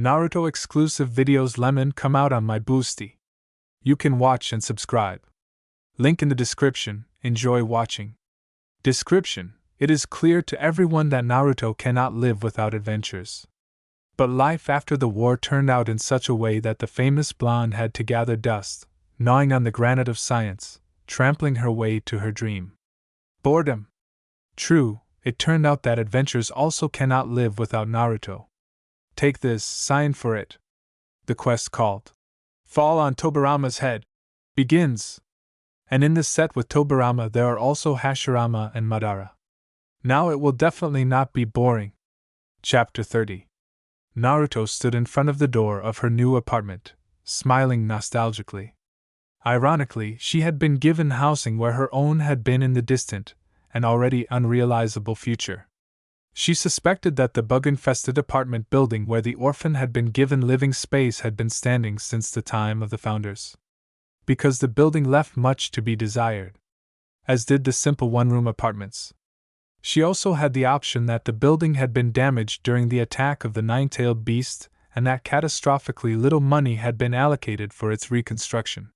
Naruto exclusive videos lemon come out on my boosty. You can watch and subscribe. Link in the description. Enjoy watching. Description: it is clear to everyone that Naruto cannot live without adventures. But life after the war turned out in such a way that the famous blonde had to gather dust, gnawing on the granite of science, trampling her way to her dream. Boredom. True, it turned out that adventures also cannot live without Naruto. Take this, sign for it. The quest called Fall on Tobirama's Head begins. And in this set with Tobirama there are also Hashirama and Madara. Now it will definitely not be boring. Chapter 30. Naruto stood in front of the door of her new apartment, smiling nostalgically. Ironically, she had been given housing where her own had been in the distant, and already unrealizable future. She suspected that the bug-infested apartment building where the orphan had been given living space had been standing since the time of the founders. Because the building left much to be desired, as did the simple one-room apartments. She also had the option that the building had been damaged during the attack of the nine-tailed beast and that catastrophically little money had been allocated for its reconstruction.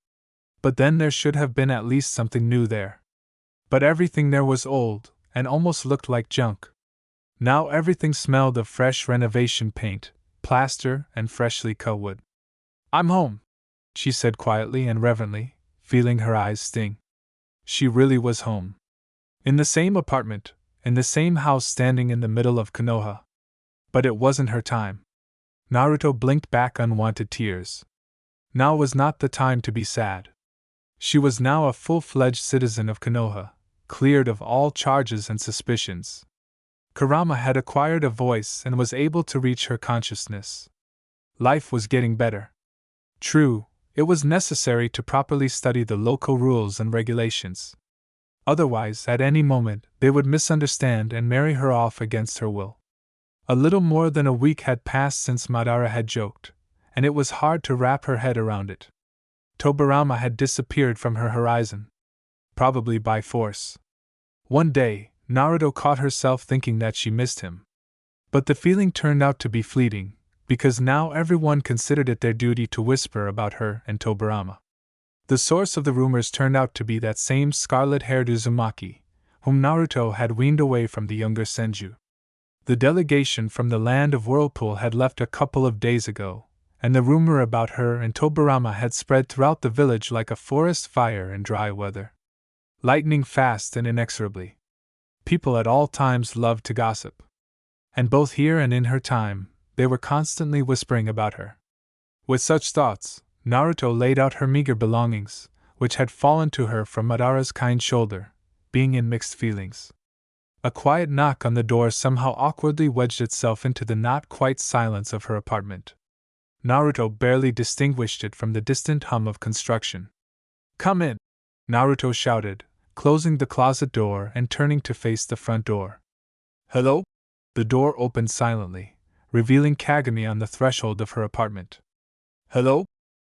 But then there should have been at least something new there. But everything there was old and almost looked like junk. Now everything smelled of fresh renovation paint, plaster, and freshly cut wood. "I'm home," she said quietly and reverently, feeling her eyes sting. She really was home. In the same apartment, in the same house standing in the middle of Konoha. But it wasn't her time. Naruto blinked back unwanted tears. Now was not the time to be sad. She was now a full-fledged citizen of Konoha, cleared of all charges and suspicions. Kurama had acquired a voice and was able to reach her consciousness. Life was getting better. True, it was necessary to properly study the local rules and regulations. Otherwise, at any moment, they would misunderstand and marry her off against her will. A little more than a week had passed since Madara had joked, and it was hard to wrap her head around it. Tobirama had disappeared from her horizon. Probably by force. One day, Naruto caught herself thinking that she missed him. But the feeling turned out to be fleeting, because now everyone considered it their duty to whisper about her and Tobirama. The source of the rumors turned out to be that same scarlet-haired Uzumaki, whom Naruto had weaned away from the younger Senju. The delegation from the land of Whirlpool had left a couple of days ago, and the rumor about her and Tobirama had spread throughout the village like a forest fire in dry weather. Lightning fast and inexorably. People at all times loved to gossip. And both here and in her time, they were constantly whispering about her. With such thoughts, Naruto laid out her meager belongings, which had fallen to her from Madara's kind shoulder, being in mixed feelings. A quiet knock on the door somehow awkwardly wedged itself into the not-quite silence of her apartment. Naruto barely distinguished it from the distant hum of construction. "Come in," Naruto shouted, closing the closet door and turning to face the front door. "Hello?" The door opened silently, revealing Kagami on the threshold of her apartment. "Hello?"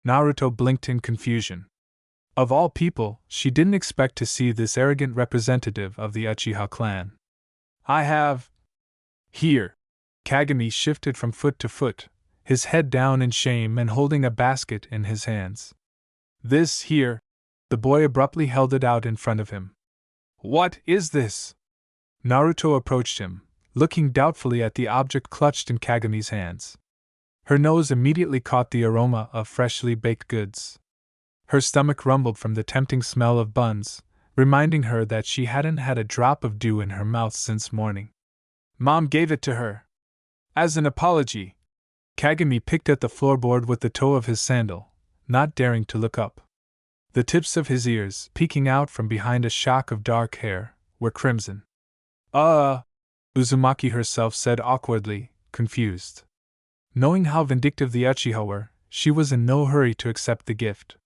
Naruto blinked in confusion. Of all people, she didn't expect to see this arrogant representative of the Uchiha clan. "I have... here." Kagami shifted from foot to foot, his head down in shame and holding a basket in his hands. "This here." The boy abruptly held it out in front of him. "What is this?" Naruto approached him, looking doubtfully at the object clutched in Kagami's hands. Her nose immediately caught the aroma of freshly baked goods. Her stomach rumbled from the tempting smell of buns, reminding her that she hadn't had a drop of dew in her mouth since morning. "Mom gave it to her. As an apology." Kagami picked at the floorboard with the toe of his sandal, not daring to look up. The tips of his ears, peeking out from behind a shock of dark hair, were crimson. Uzumaki herself said awkwardly, confused. Knowing how vindictive the Uchiha were, she was in no hurry to accept the gift.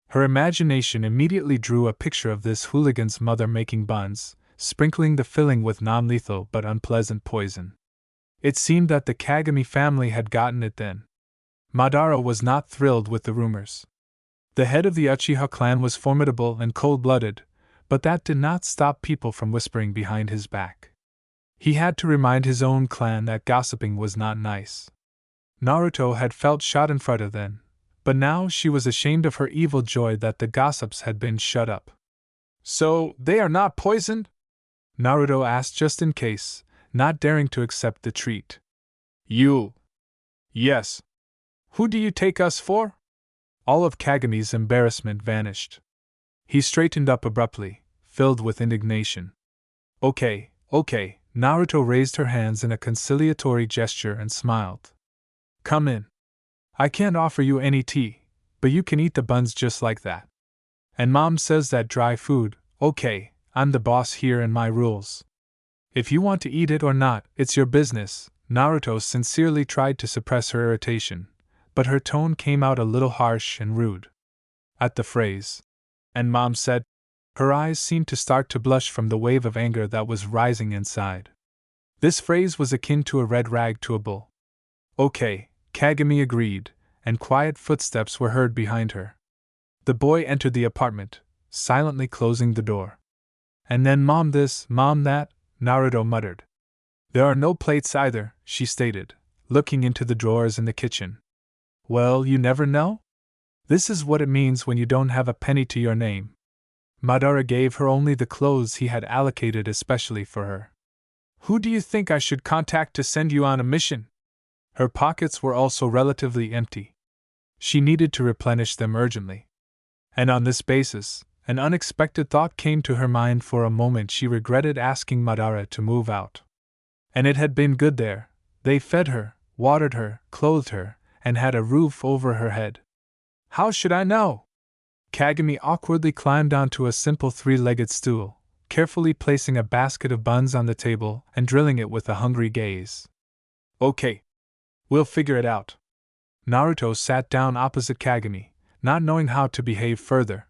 Her imagination immediately drew a picture of this hooligan's mother making buns, sprinkling the filling with non-lethal but unpleasant poison. It seemed that the Kagami family had gotten it then. Madara was not thrilled with the rumors. The head of the Uchiha clan was formidable and cold-blooded, but that did not stop people from whispering behind his back. He had to remind his own clan that gossiping was not nice. Naruto had felt schadenfreude then, but now she was ashamed of her evil joy that the gossips had been shut up. So, they are not poisoned? Naruto asked just in case, not daring to accept the treat. You. Yes. Who do you take us for? All of Kagami's embarrassment vanished. He straightened up abruptly, filled with indignation. Okay. Naruto raised her hands in a conciliatory gesture and smiled. Come in. I can't offer you any tea, but you can eat the buns just like that. And Mom says that dry food, okay, I'm the boss here and my rules. If you want to eat it or not, it's your business. Naruto sincerely tried to suppress her irritation, but her tone came out a little harsh and rude. At the phrase, and Mom said, her eyes seemed to start to blush from the wave of anger that was rising inside. This phrase was akin to a red rag to a bull. Okay, Kagami agreed, and quiet footsteps were heard behind her. The boy entered the apartment, silently closing the door. And then Mom this, Mom that, Naruto muttered. There are no plates either, she stated, looking into the drawers in the kitchen. Well, you never know? This is what it means when you don't have a penny to your name. Madara gave her only the clothes he had allocated especially for her. Who do you think I should contact to send you on a mission? Her pockets were also relatively empty. She needed to replenish them urgently. And on this basis, an unexpected thought came to her mind. For a moment she regretted asking Madara to move out. And it had been good there. They fed her, watered her, clothed her, and had a roof over her head. How should I know? Kagami awkwardly climbed onto a simple three-legged stool, carefully placing a basket of buns on the table and drilling it with a hungry gaze. Okay. We'll figure it out. Naruto sat down opposite Kagami, not knowing how to behave further.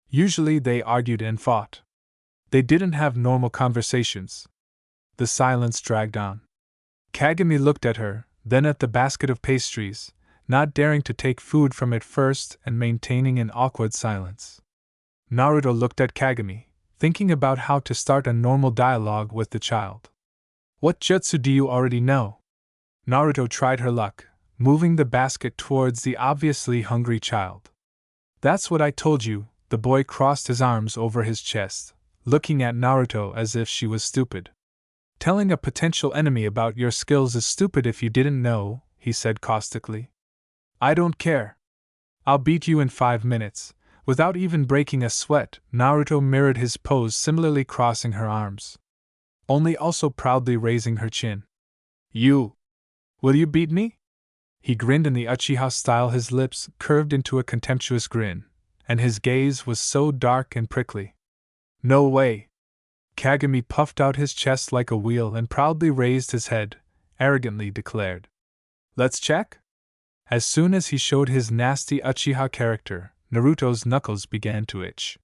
Usually they argued and fought. They didn't have normal conversations. The silence dragged on. Kagami looked at her, then at the basket of pastries, not daring to take food from it first and maintaining an awkward silence. Naruto looked at Kagami, thinking about how to start a normal dialogue with the child. What jutsu do you already know? Naruto tried her luck, moving the basket towards the obviously hungry child. That's what I told you. The boy crossed his arms over his chest, looking at Naruto as if she was stupid. Telling a potential enemy about your skills is stupid if you didn't know, he said caustically. I don't care. I'll beat you in 5 minutes, without even breaking a sweat. Naruto mirrored his pose, similarly crossing her arms, only also proudly raising her chin. You. Will you beat me? He grinned in the Uchiha style, his lips curved into a contemptuous grin, and his gaze was so dark and prickly. No way. Kagami puffed out his chest like a wheel and proudly raised his head, arrogantly declared. Let's check? As soon as he showed his nasty Uchiha character, Naruto's knuckles began to itch.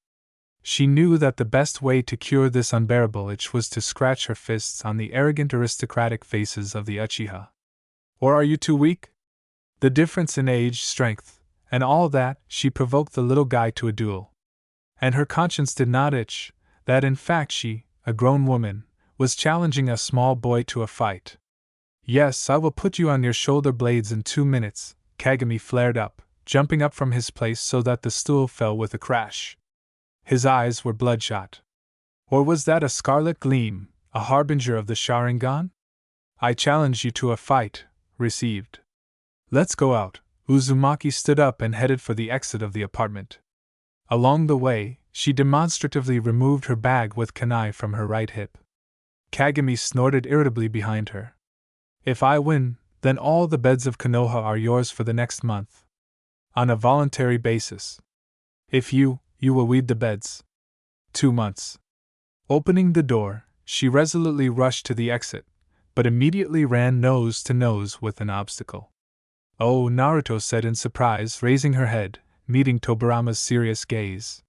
She knew that the best way to cure this unbearable itch was to scratch her fists on the arrogant aristocratic faces of the Uchiha. Or are you too weak? The difference in age, strength, and all that, she provoked the little guy to a duel. And her conscience did not itch, that in fact she, a grown woman, was challenging a small boy to a fight. Yes, I will put you on your shoulder blades in 2 minutes, Kagami flared up, jumping up from his place so that the stool fell with a crash. His eyes were bloodshot. Or was that a scarlet gleam, a harbinger of the Sharingan? I challenge you to a fight, received. Let's go out. Uzumaki stood up and headed for the exit of the apartment. Along the way, she demonstratively removed her bag with kunai from her right hip. Kagami snorted irritably behind her. If I win, then all the beds of Konoha are yours for the next month. On a voluntary basis. If you will weed the beds. 2 months. Opening the door, she resolutely rushed to the exit, but immediately ran nose to nose with an obstacle. Oh, Naruto said in surprise, raising her head, meeting Tobirama's serious gaze.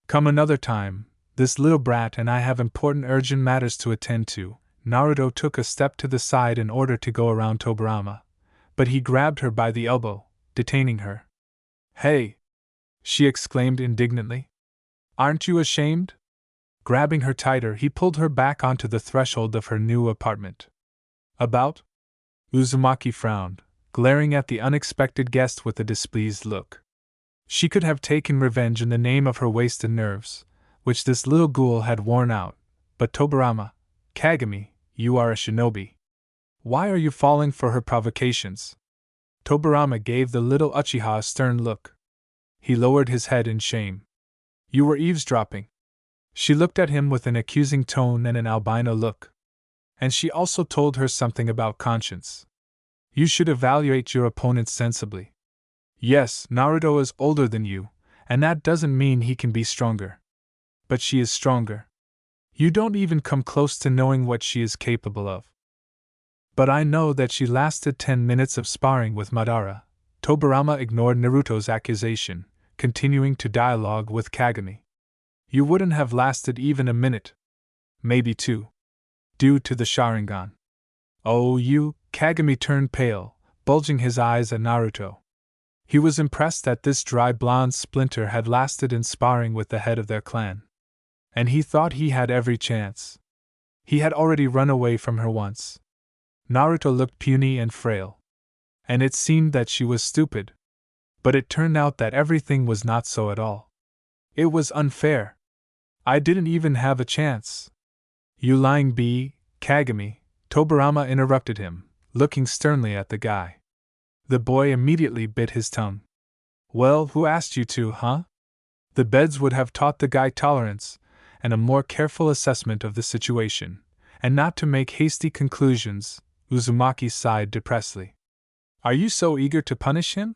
Come another time, this little brat and I have important urgent matters to attend to. Naruto took a step to the side in order to go around Tobirama, but he grabbed her by the elbow, detaining her. Hey! She exclaimed indignantly. Aren't you ashamed? Grabbing her tighter, he pulled her back onto the threshold of her new apartment. About? Uzumaki frowned, glaring at the unexpected guest with a displeased look. She could have taken revenge in the name of her wasted nerves, which this little ghoul had worn out, but Tobirama, Kagami, you are a shinobi. Why are you falling for her provocations? Tobirama gave the little Uchiha a stern look. He lowered his head in shame. You were eavesdropping. She looked at him with an accusing tone and an albino look. And she also told her something about conscience. You should evaluate your opponents sensibly. Yes, Naruto is older than you, and that doesn't mean he can be stronger. But she is stronger. You don't even come close to knowing what she is capable of. But I know that she lasted 10 minutes of sparring with Madara. Tobirama ignored Naruto's accusation, continuing to dialogue with Kagami. You wouldn't have lasted even a minute. Maybe 2. Due to the Sharingan. Oh, you, Kagami turned pale, bulging his eyes at Naruto. He was impressed that this dry blonde splinter had lasted in sparring with the head of their clan. And he thought he had every chance. He had already run away from her once. Naruto looked puny and frail. And it seemed that she was stupid. But it turned out that everything was not so at all. It was unfair. I didn't even have a chance. You lying bee, Kagami, Tobirama interrupted him, looking sternly at the guy. The boy immediately bit his tongue. Well, who asked you to, huh? The beds would have taught the guy tolerance, and a more careful assessment of the situation, and not to make hasty conclusions. Uzumaki sighed depressedly. Are you so eager to punish him?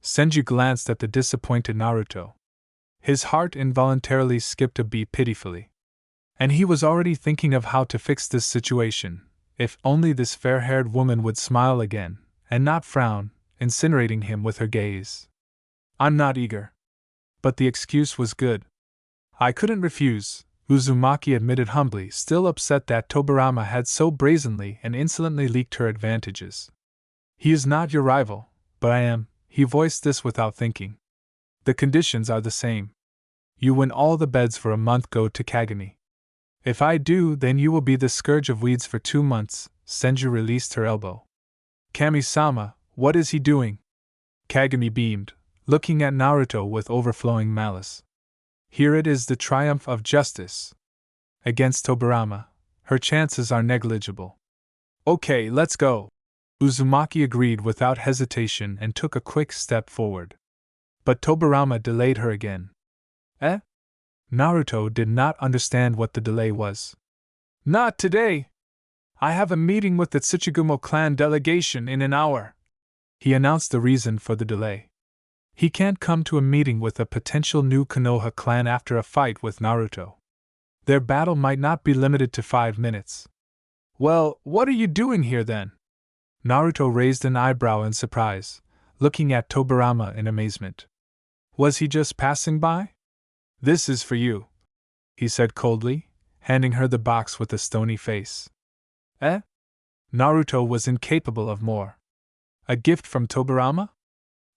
Senju glanced at the disappointed Naruto. His heart involuntarily skipped a beat pitifully. And he was already thinking of how to fix this situation, if only this fair-haired woman would smile again, and not frown, incinerating him with her gaze. I'm not eager. But the excuse was good. I couldn't refuse, Uzumaki admitted humbly, still upset that Tobirama had so brazenly and insolently leaked her advantages. He is not your rival, but I am. He voiced this without thinking. The conditions are the same. You win all the beds for a month, go to Kagami. If I do, then you will be the scourge of weeds for 2 months, Senju released her elbow. Kami-sama, what is he doing? Kagami beamed, looking at Naruto with overflowing malice. Here it is, the triumph of justice. Against Tobirama, her chances are negligible. Okay, let's go. Uzumaki agreed without hesitation and took a quick step forward. But Tobirama delayed her again. Eh? Naruto did not understand what the delay was. Not today! I have a meeting with the Tsuchigumo clan delegation in an hour. He announced the reason for the delay. He can't come to a meeting with a potential new Konoha clan after a fight with Naruto. Their battle might not be limited to 5 minutes. Well, what are you doing here then? Naruto raised an eyebrow in surprise, looking at Tobirama in amazement. Was he just passing by? This is for you, he said coldly, handing her the box with a stony face. Eh? Naruto was incapable of more. A gift from Tobirama?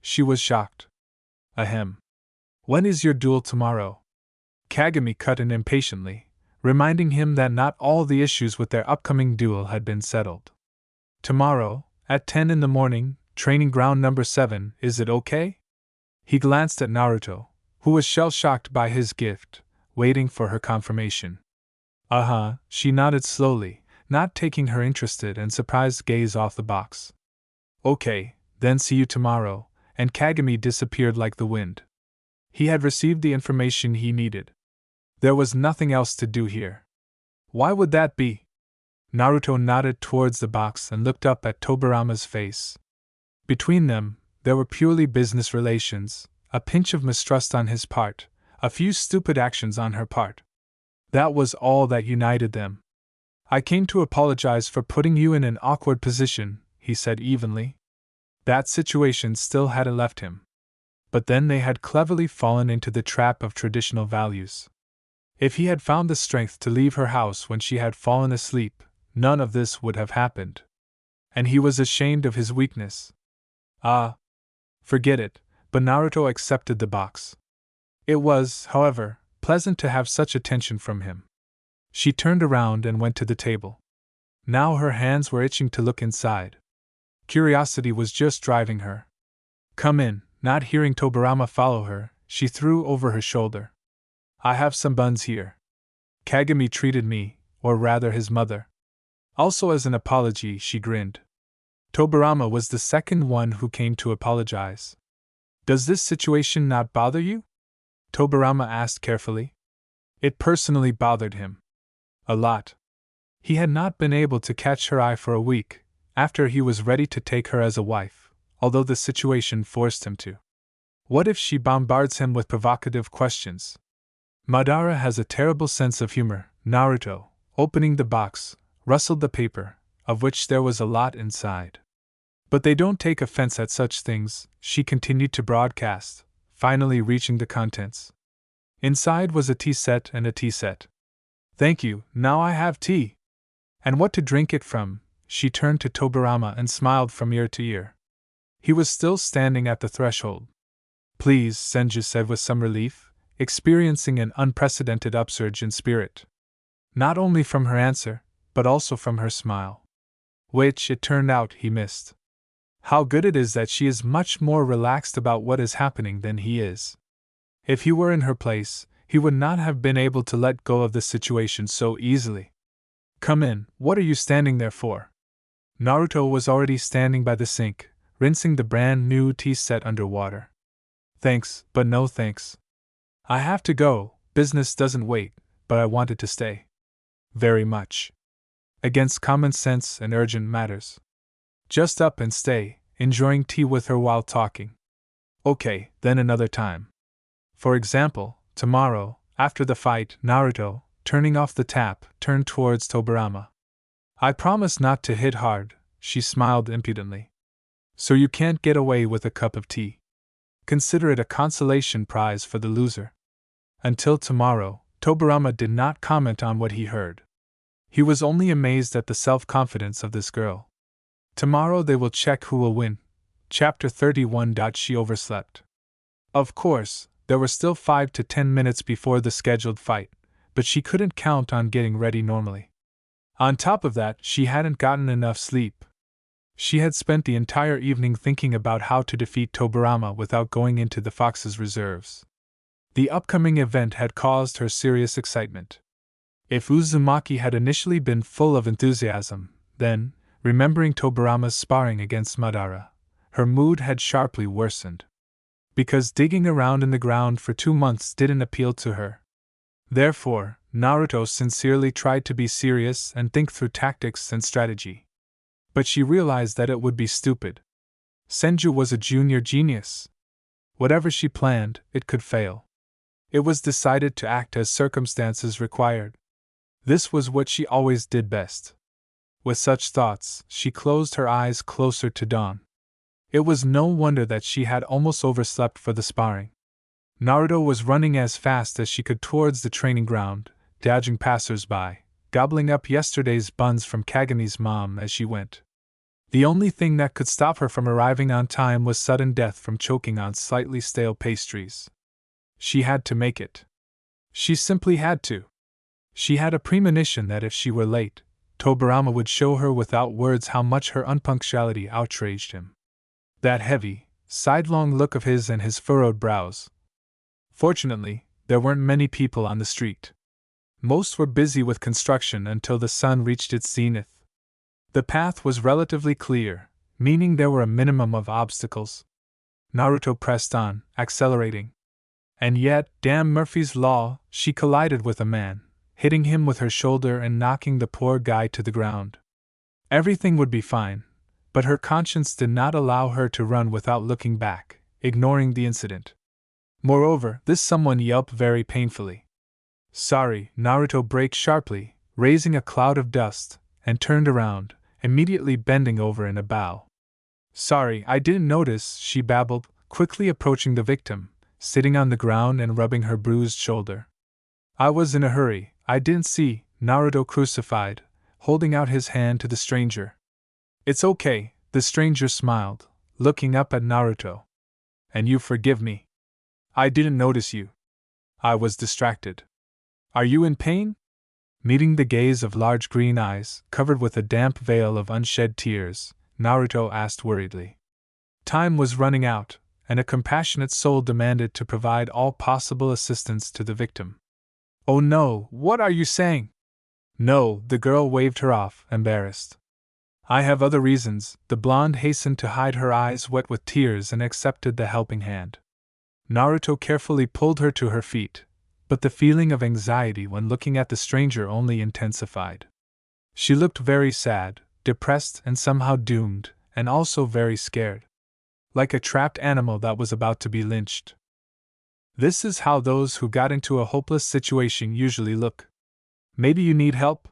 She was shocked. Ahem. When is your duel tomorrow? Kagami cut in impatiently, reminding him that not all the issues with their upcoming duel had been settled. Tomorrow, at 10 in the morning, training ground number 7, is it okay? He glanced at Naruto, who was shell-shocked by his gift, waiting for her confirmation. Uh-huh, she nodded slowly, not taking her interested and surprised gaze off the box. Okay, then see you tomorrow, and Kagami disappeared like the wind. He had received the information he needed. There was nothing else to do here. Why would that be? Naruto nodded towards the box and looked up at Tobirama's face. Between them, there were purely business relations, a pinch of mistrust on his part, a few stupid actions on her part. That was all that united them. I came to apologize for putting you in an awkward position, he said evenly. That situation still hadn't left him. But then they had cleverly fallen into the trap of traditional values. If he had found the strength to leave her house when she had fallen asleep, none of this would have happened. And he was ashamed of his weakness. Forget it, but Naruto accepted the box. It was, however, pleasant to have such attention from him. She turned around and went to the table. Now her hands were itching to look inside. Curiosity was just driving her. Come in. Not hearing Tobirama follow her, she threw over her shoulder. I have some buns here. Kagami treated me, or rather his mother. Also as an apology, she grinned. Tobirama was the second one who came to apologize. Does this situation not bother you? Tobirama asked carefully. It personally bothered him. A lot. He had not been able to catch her eye for a week, after he was ready to take her as a wife, although the situation forced him to. What if she bombards him with provocative questions? Madara has a terrible sense of humor. Naruto, opening the box, rustled the paper, of which there was a lot inside. But they don't take offense at such things, she continued to broadcast, finally reaching the contents. Inside was a tea set and a tea set. Thank you, now I have tea. And what to drink it from? She turned to Tobirama and smiled from ear to ear. He was still standing at the threshold. Please, Senju said with some relief, experiencing an unprecedented upsurge in spirit. Not only from her answer, but also from her smile. Which, it turned out, he missed. How good it is that she is much more relaxed about what is happening than he is. If he were in her place, he would not have been able to let go of the situation so easily. Come in, what are you standing there for? Naruto was already standing by the sink, rinsing the brand new tea set under water. Thanks, but no thanks. I have to go, business doesn't wait, but I wanted to stay. Very much. Against common sense and urgent matters. Just up and stay, enjoying tea with her while talking. Okay, then another time. For example, tomorrow, after the fight, Naruto, turning off the tap, turned towards Tobirama. I promise not to hit hard, she smiled impudently. So you can't get away with a cup of tea. Consider it a consolation prize for the loser. Until tomorrow, Tobirama did not comment on what he heard. He was only amazed at the self-confidence of this girl. Tomorrow they will check who will win. Chapter 31. She overslept. Of course, there were still 5 to 10 minutes before the scheduled fight, but she couldn't count on getting ready normally. On top of that, she hadn't gotten enough sleep. She had spent the entire evening thinking about how to defeat Tobirama without going into the Fox's reserves. The upcoming event had caused her serious excitement. If Uzumaki had initially been full of enthusiasm, then, remembering Tobirama's sparring against Madara, her mood had sharply worsened. Because digging around in the ground for 2 months didn't appeal to her. Therefore, Naruto sincerely tried to be serious and think through tactics and strategy. But she realized that it would be stupid. Senju was a junior genius. Whatever she planned, it could fail. It was decided to act as circumstances required. This was what she always did best. With such thoughts, she closed her eyes closer to dawn. It was no wonder that she had almost overslept for the sparring. Naruto was running as fast as she could towards the training ground, dodging passers-by, gobbling up yesterday's buns from Kagami's mom as she went. The only thing that could stop her from arriving on time was sudden death from choking on slightly stale pastries. She had to make it. She simply had to. She had a premonition that if she were late, Tobirama would show her without words how much her unpunctuality outraged him. That heavy, sidelong look of his and his furrowed brows. Fortunately, there weren't many people on the street. Most were busy with construction until the sun reached its zenith. The path was relatively clear, meaning there were a minimum of obstacles. Naruto pressed on, accelerating. And yet, damn Murphy's Law, she collided with a man, hitting him with her shoulder and knocking the poor guy to the ground. Everything would be fine, but her conscience did not allow her to run without looking back, ignoring the incident. Moreover, this someone yelped very painfully. Sorry, Naruto braked sharply, raising a cloud of dust, and turned around, immediately bending over in a bow. Sorry, I didn't notice, she babbled, quickly approaching the victim, sitting on the ground and rubbing her bruised shoulder. I was in a hurry, I didn't see, Naruto crucified, holding out his hand to the stranger. It's okay, the stranger smiled, looking up at Naruto. And you forgive me. I didn't notice you. I was distracted. Are you in pain? Meeting the gaze of large green eyes, covered with a damp veil of unshed tears, Naruto asked worriedly. Time was running out, and a compassionate soul demanded to provide all possible assistance to the victim. Oh no, what are you saying? No, the girl waved her off, embarrassed. I have other reasons. The blonde hastened to hide her eyes wet with tears and accepted the helping hand. Naruto carefully pulled her to her feet, but the feeling of anxiety when looking at the stranger only intensified. She looked very sad, depressed, and somehow doomed, and also very scared. Like a trapped animal that was about to be lynched. This is how those who got into a hopeless situation usually look. Maybe you need help?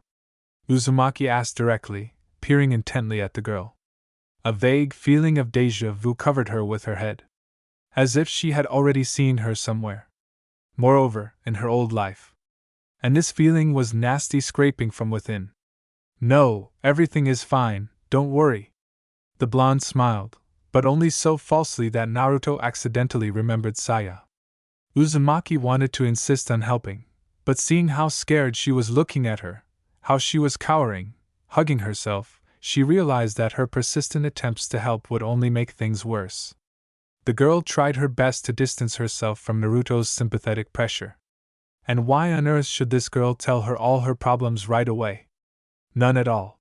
Uzumaki asked directly, peering intently at the girl. A vague feeling of déjà vu covered her with her head. As if she had already seen her somewhere. Moreover, in her old life. And this feeling was nasty scraping from within. No, everything is fine, don't worry. The blonde smiled, but only so falsely that Naruto accidentally remembered Saya. Uzumaki wanted to insist on helping, but seeing how scared she was looking at her, how she was cowering, hugging herself, she realized that her persistent attempts to help would only make things worse. The girl tried her best to distance herself from Naruto's sympathetic pressure. And why on earth should this girl tell her all her problems right away? None at all.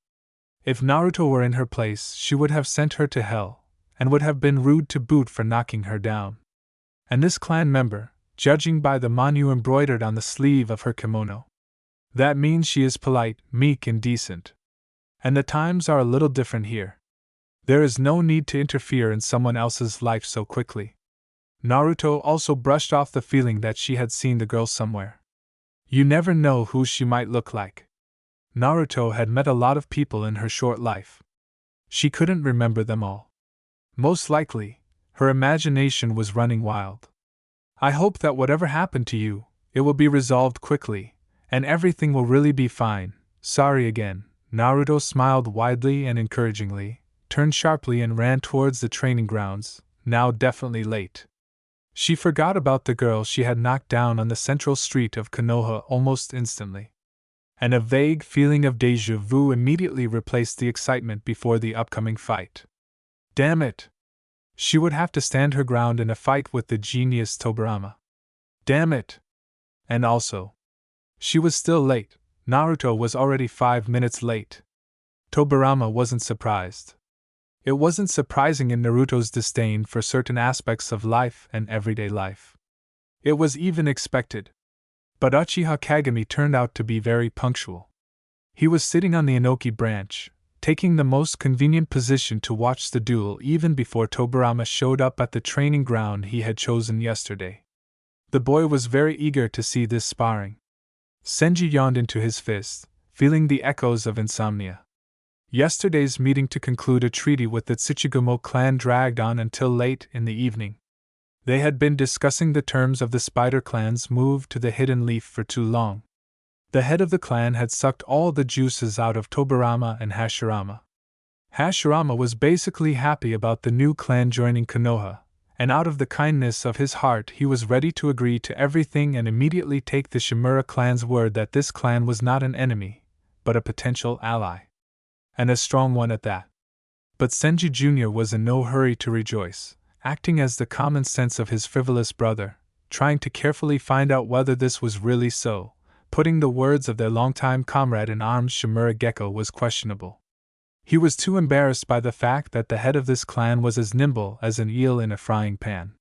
If Naruto were in her place, she would have sent her to hell, and would have been rude to boot for knocking her down. And this clan member, judging by the manu embroidered on the sleeve of her kimono. That means she is polite, meek, and decent. And the times are a little different here. There is no need to interfere in someone else's life so quickly. Naruto also brushed off the feeling that she had seen the girl somewhere. You never know who she might look like. Naruto had met a lot of people in her short life. She couldn't remember them all. Most likely, her imagination was running wild. I hope that whatever happened to you, it will be resolved quickly, and everything will really be fine. Sorry again. Naruto smiled widely and encouragingly, turned sharply and ran towards the training grounds, now definitely late. She forgot about the girl she had knocked down on the central street of Konoha almost instantly. And a vague feeling of déjà vu immediately replaced the excitement before the upcoming fight. Damn it! She would have to stand her ground in a fight with the genius Tobirama. Damn it! And also, she was still late. Naruto was already 5 minutes late. Tobirama wasn't surprised. It wasn't surprising in Naruto's disdain for certain aspects of life and everyday life. It was even expected. But Uchiha Kagami turned out to be very punctual. He was sitting on the Inoki branch, taking the most convenient position to watch the duel even before Tobirama showed up at the training ground he had chosen yesterday. The boy was very eager to see this sparring. Senji yawned into his fist, feeling the echoes of insomnia. Yesterday's meeting to conclude a treaty with the Tsuchigumo clan dragged on until late in the evening. They had been discussing the terms of the Spider clan's move to the Hidden Leaf for too long. The head of the clan had sucked all the juices out of Tobirama and Hashirama. Hashirama was basically happy about the new clan joining Konoha, and out of the kindness of his heart he was ready to agree to everything and immediately take the Shimura clan's word that this clan was not an enemy, but a potential ally. And a strong one at that. But Senji Jr. was in no hurry to rejoice, acting as the common sense of his frivolous brother, trying to carefully find out whether this was really so. Putting the words of their longtime comrade in arms Shimura Gecko was questionable. He was too embarrassed by the fact that the head of this clan was as nimble as an eel in a frying pan.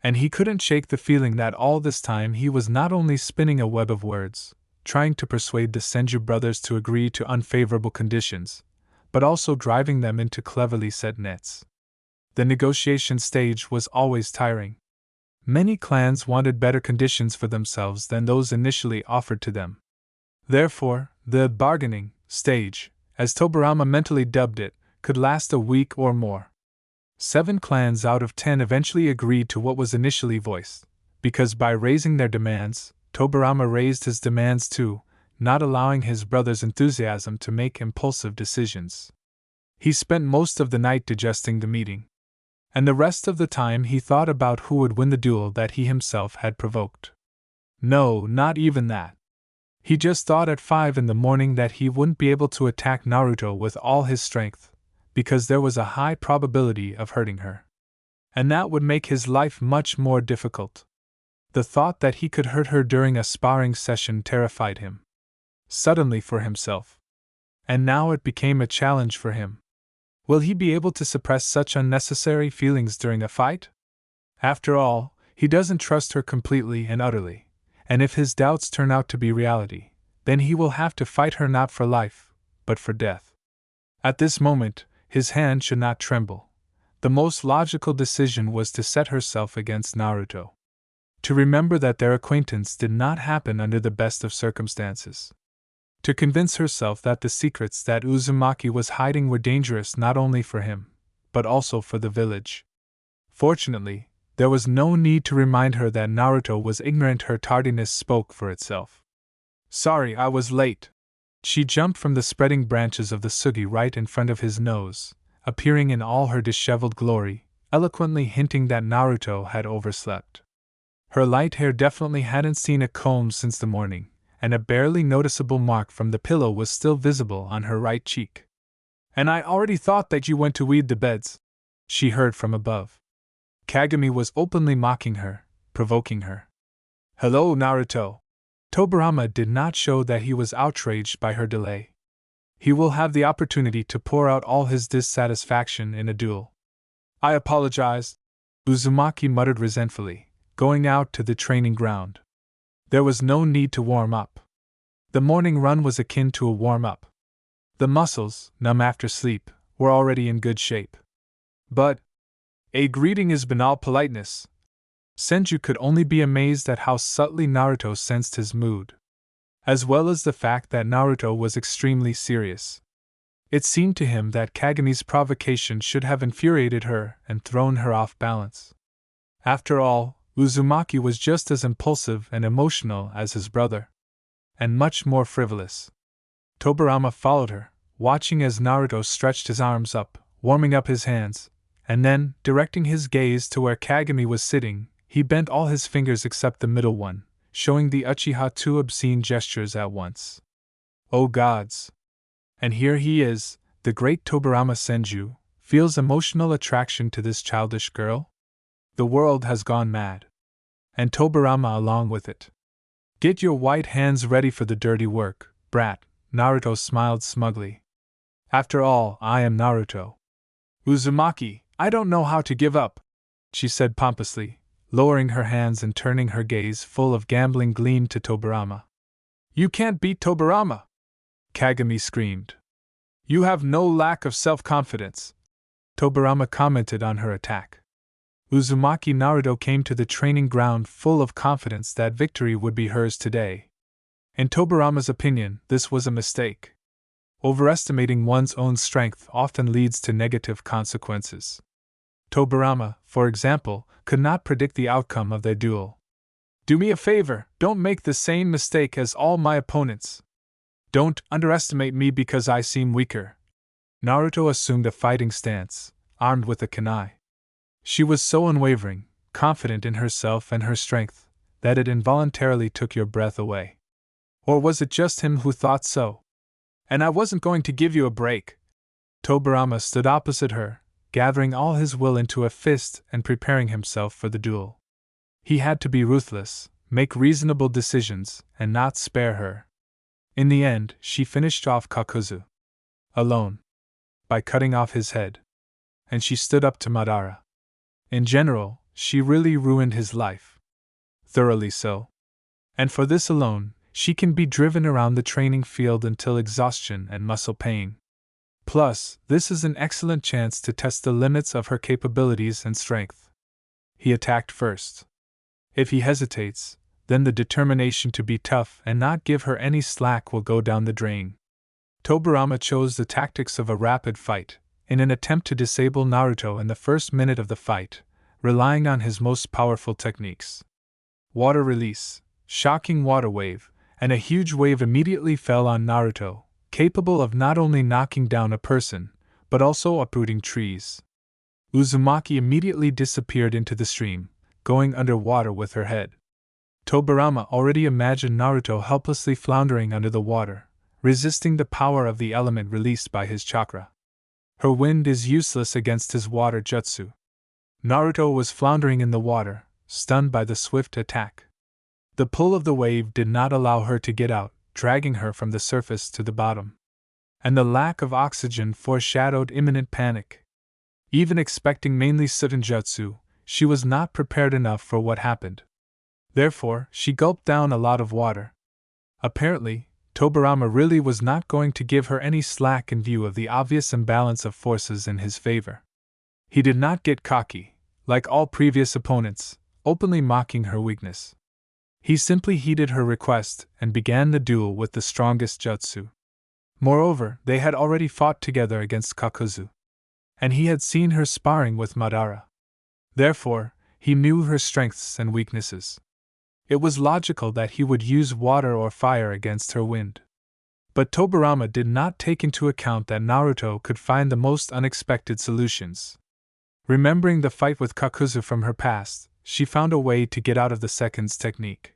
And he couldn't shake the feeling that all this time he was not only spinning a web of words, trying to persuade the Senju brothers to agree to unfavorable conditions, but also driving them into cleverly set nets. The negotiation stage was always tiring. Many clans wanted better conditions for themselves than those initially offered to them. Therefore, the bargaining stage, as Tobirama mentally dubbed it, could last a week or more. 7 clans out of 10 eventually agreed to what was initially voiced, because by raising their demands, Tobirama raised his demands too, not allowing his brother's enthusiasm to make impulsive decisions. He spent most of the night digesting the meeting. And the rest of the time he thought about who would win the duel that he himself had provoked. No, not even that. He just thought at 5 in the morning that he wouldn't be able to attack Naruto with all his strength, because there was a high probability of hurting her. And that would make his life much more difficult. The thought that he could hurt her during a sparring session terrified him. Suddenly for himself. And now it became a challenge for him. Will he be able to suppress such unnecessary feelings during a fight? After all, he doesn't trust her completely and utterly, and if his doubts turn out to be reality, then he will have to fight her not for life, but for death. At this moment, his hand should not tremble. The most logical decision was to set herself against Naruto. To remember that their acquaintance did not happen under the best of circumstances. To convince herself that the secrets that Uzumaki was hiding were dangerous not only for him, but also for the village. Fortunately, there was no need to remind her that Naruto was ignorant. Her tardiness spoke for itself. Sorry, I was late. She jumped from the spreading branches of the sugi right in front of his nose, appearing in all her disheveled glory, eloquently hinting that Naruto had overslept. Her light hair definitely hadn't seen a comb since the morning, and a barely noticeable mark from the pillow was still visible on her right cheek. And I already thought that you went to weed the beds, she heard from above. Kagami was openly mocking her, provoking her. Hello, Naruto. Tobirama did not show that he was outraged by her delay. He will have the opportunity to pour out all his dissatisfaction in a duel. I apologize, Uzumaki muttered resentfully, going out to the training ground. There was no need to warm up. The morning run was akin to a warm-up. The muscles, numb after sleep, were already in good shape. But a greeting is banal politeness. Senju could only be amazed at how subtly Naruto sensed his mood, as well as the fact that Naruto was extremely serious. It seemed to him that Kagami's provocation should have infuriated her and thrown her off balance. After all, Uzumaki was just as impulsive and emotional as his brother, and much more frivolous. Tobirama followed her, watching as Naruto stretched his arms up, warming up his hands, and then, directing his gaze to where Kagami was sitting, he bent all his fingers except the middle one, showing the Uchiha two obscene gestures at once. Oh gods! And here he is, the great Tobirama Senju, feels emotional attraction to this childish girl? The world has gone mad. And Tobirama along with it. Get your white hands ready for the dirty work, brat, Naruto smiled smugly. After all, I am Naruto. Uzumaki, I don't know how to give up, she said pompously, lowering her hands and turning her gaze full of gambling gleam to Tobirama. You can't beat Tobirama! Kagami screamed. You have no lack of self-confidence, Tobirama commented on her attack. Uzumaki Naruto came to the training ground full of confidence that victory would be hers today. In Tobirama's opinion, this was a mistake. Overestimating one's own strength often leads to negative consequences. Tobirama, for example, could not predict the outcome of their duel. Do me a favor, don't make the same mistake as all my opponents. Don't underestimate me because I seem weaker. Naruto assumed a fighting stance, armed with a kunai. She was so unwavering, confident in herself and her strength, that it involuntarily took your breath away. Or was it just him who thought so? And I wasn't going to give you a break. Tobirama stood opposite her, gathering all his will into a fist and preparing himself for the duel. He had to be ruthless, make reasonable decisions, and not spare her. In the end, she finished off Kakuzu. Alone. By cutting off his head. And she stood up to Madara. In general, she really ruined his life. Thoroughly so. And for this alone, she can be driven around the training field until exhaustion and muscle pain. Plus, this is an excellent chance to test the limits of her capabilities and strength. He attacked first. If he hesitates, then the determination to be tough and not give her any slack will go down the drain. Tobirama chose the tactics of a rapid fight, in an attempt to disable Naruto in the first minute of the fight, relying on his most powerful techniques. Water release, shocking water wave, and a huge wave immediately fell on Naruto, capable of not only knocking down a person, but also uprooting trees. Uzumaki immediately disappeared into the stream, going underwater with her head. Tobirama already imagined Naruto helplessly floundering under the water, resisting the power of the element released by his chakra. Her wind is useless against his water jutsu. Naruto was floundering in the water, stunned by the swift attack. The pull of the wave did not allow her to get out, dragging her from the surface to the bottom. And the lack of oxygen foreshadowed imminent panic. Even expecting mainly Suten jutsu, she was not prepared enough for what happened. Therefore, she gulped down a lot of water. Apparently, Tobirama really was not going to give her any slack in view of the obvious imbalance of forces in his favor. He did not get cocky, like all previous opponents, openly mocking her weakness. He simply heeded her request and began the duel with the strongest jutsu. Moreover, they had already fought together against Kakuzu. And he had seen her sparring with Madara. Therefore, he knew her strengths and weaknesses. It was logical that he would use water or fire against her wind. But Tobirama did not take into account that Naruto could find the most unexpected solutions. Remembering the fight with Kakuzu from her past, she found a way to get out of the second's technique.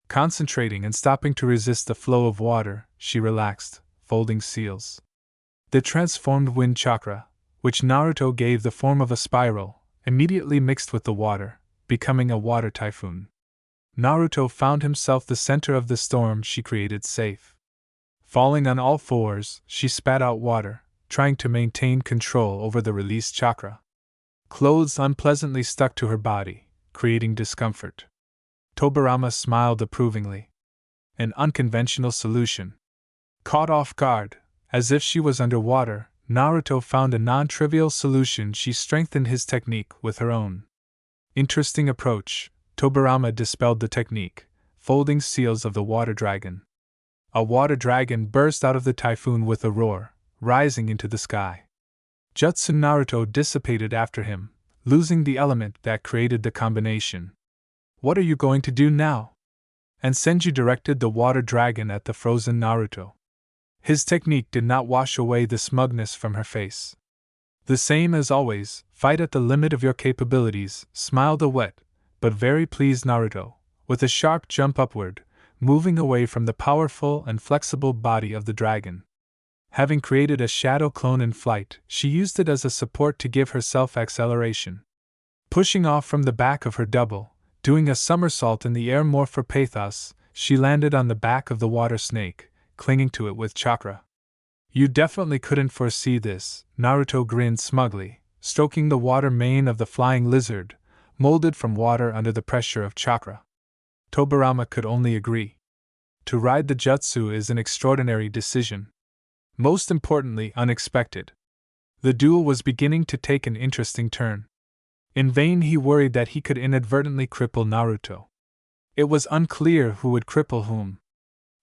Concentrating and stopping to resist the flow of water, she relaxed, folding seals. The transformed wind chakra, which Naruto gave the form of a spiral, immediately mixed with the water, becoming a water typhoon. Naruto found himself the center of the storm she created safe. Falling on all fours, she spat out water, trying to maintain control over the released chakra. Clothes unpleasantly stuck to her body, creating discomfort. Tobirama smiled approvingly. An unconventional solution. Caught off guard, as if she was underwater, Naruto found a non-trivial solution. She strengthened his technique with her own. Interesting approach. Tobirama dispelled the technique, folding seals of the water dragon. A water dragon burst out of the typhoon with a roar, rising into the sky. Jutsu Naruto dissipated after him, losing the element that created the combination. What are you going to do now? And Senju directed the water dragon at the frozen Naruto. His technique did not wash away the smugness from her face. The same as always, fight at the limit of your capabilities, smiled the wet, but very pleased Naruto, with a sharp jump upward, moving away from the powerful and flexible body of the dragon. Having created a shadow clone in flight, she used it as a support to give herself acceleration. Pushing off from the back of her double, doing a somersault in the air more for pathos, she landed on the back of the water snake, clinging to it with chakra. You definitely couldn't foresee this, Naruto grinned smugly, stroking the water mane of the flying lizard, molded from water under the pressure of chakra. Tobirama could only agree. To ride the jutsu is an extraordinary decision. Most importantly, unexpected. The duel was beginning to take an interesting turn. In vain he worried that he could inadvertently cripple Naruto. It was unclear who would cripple whom.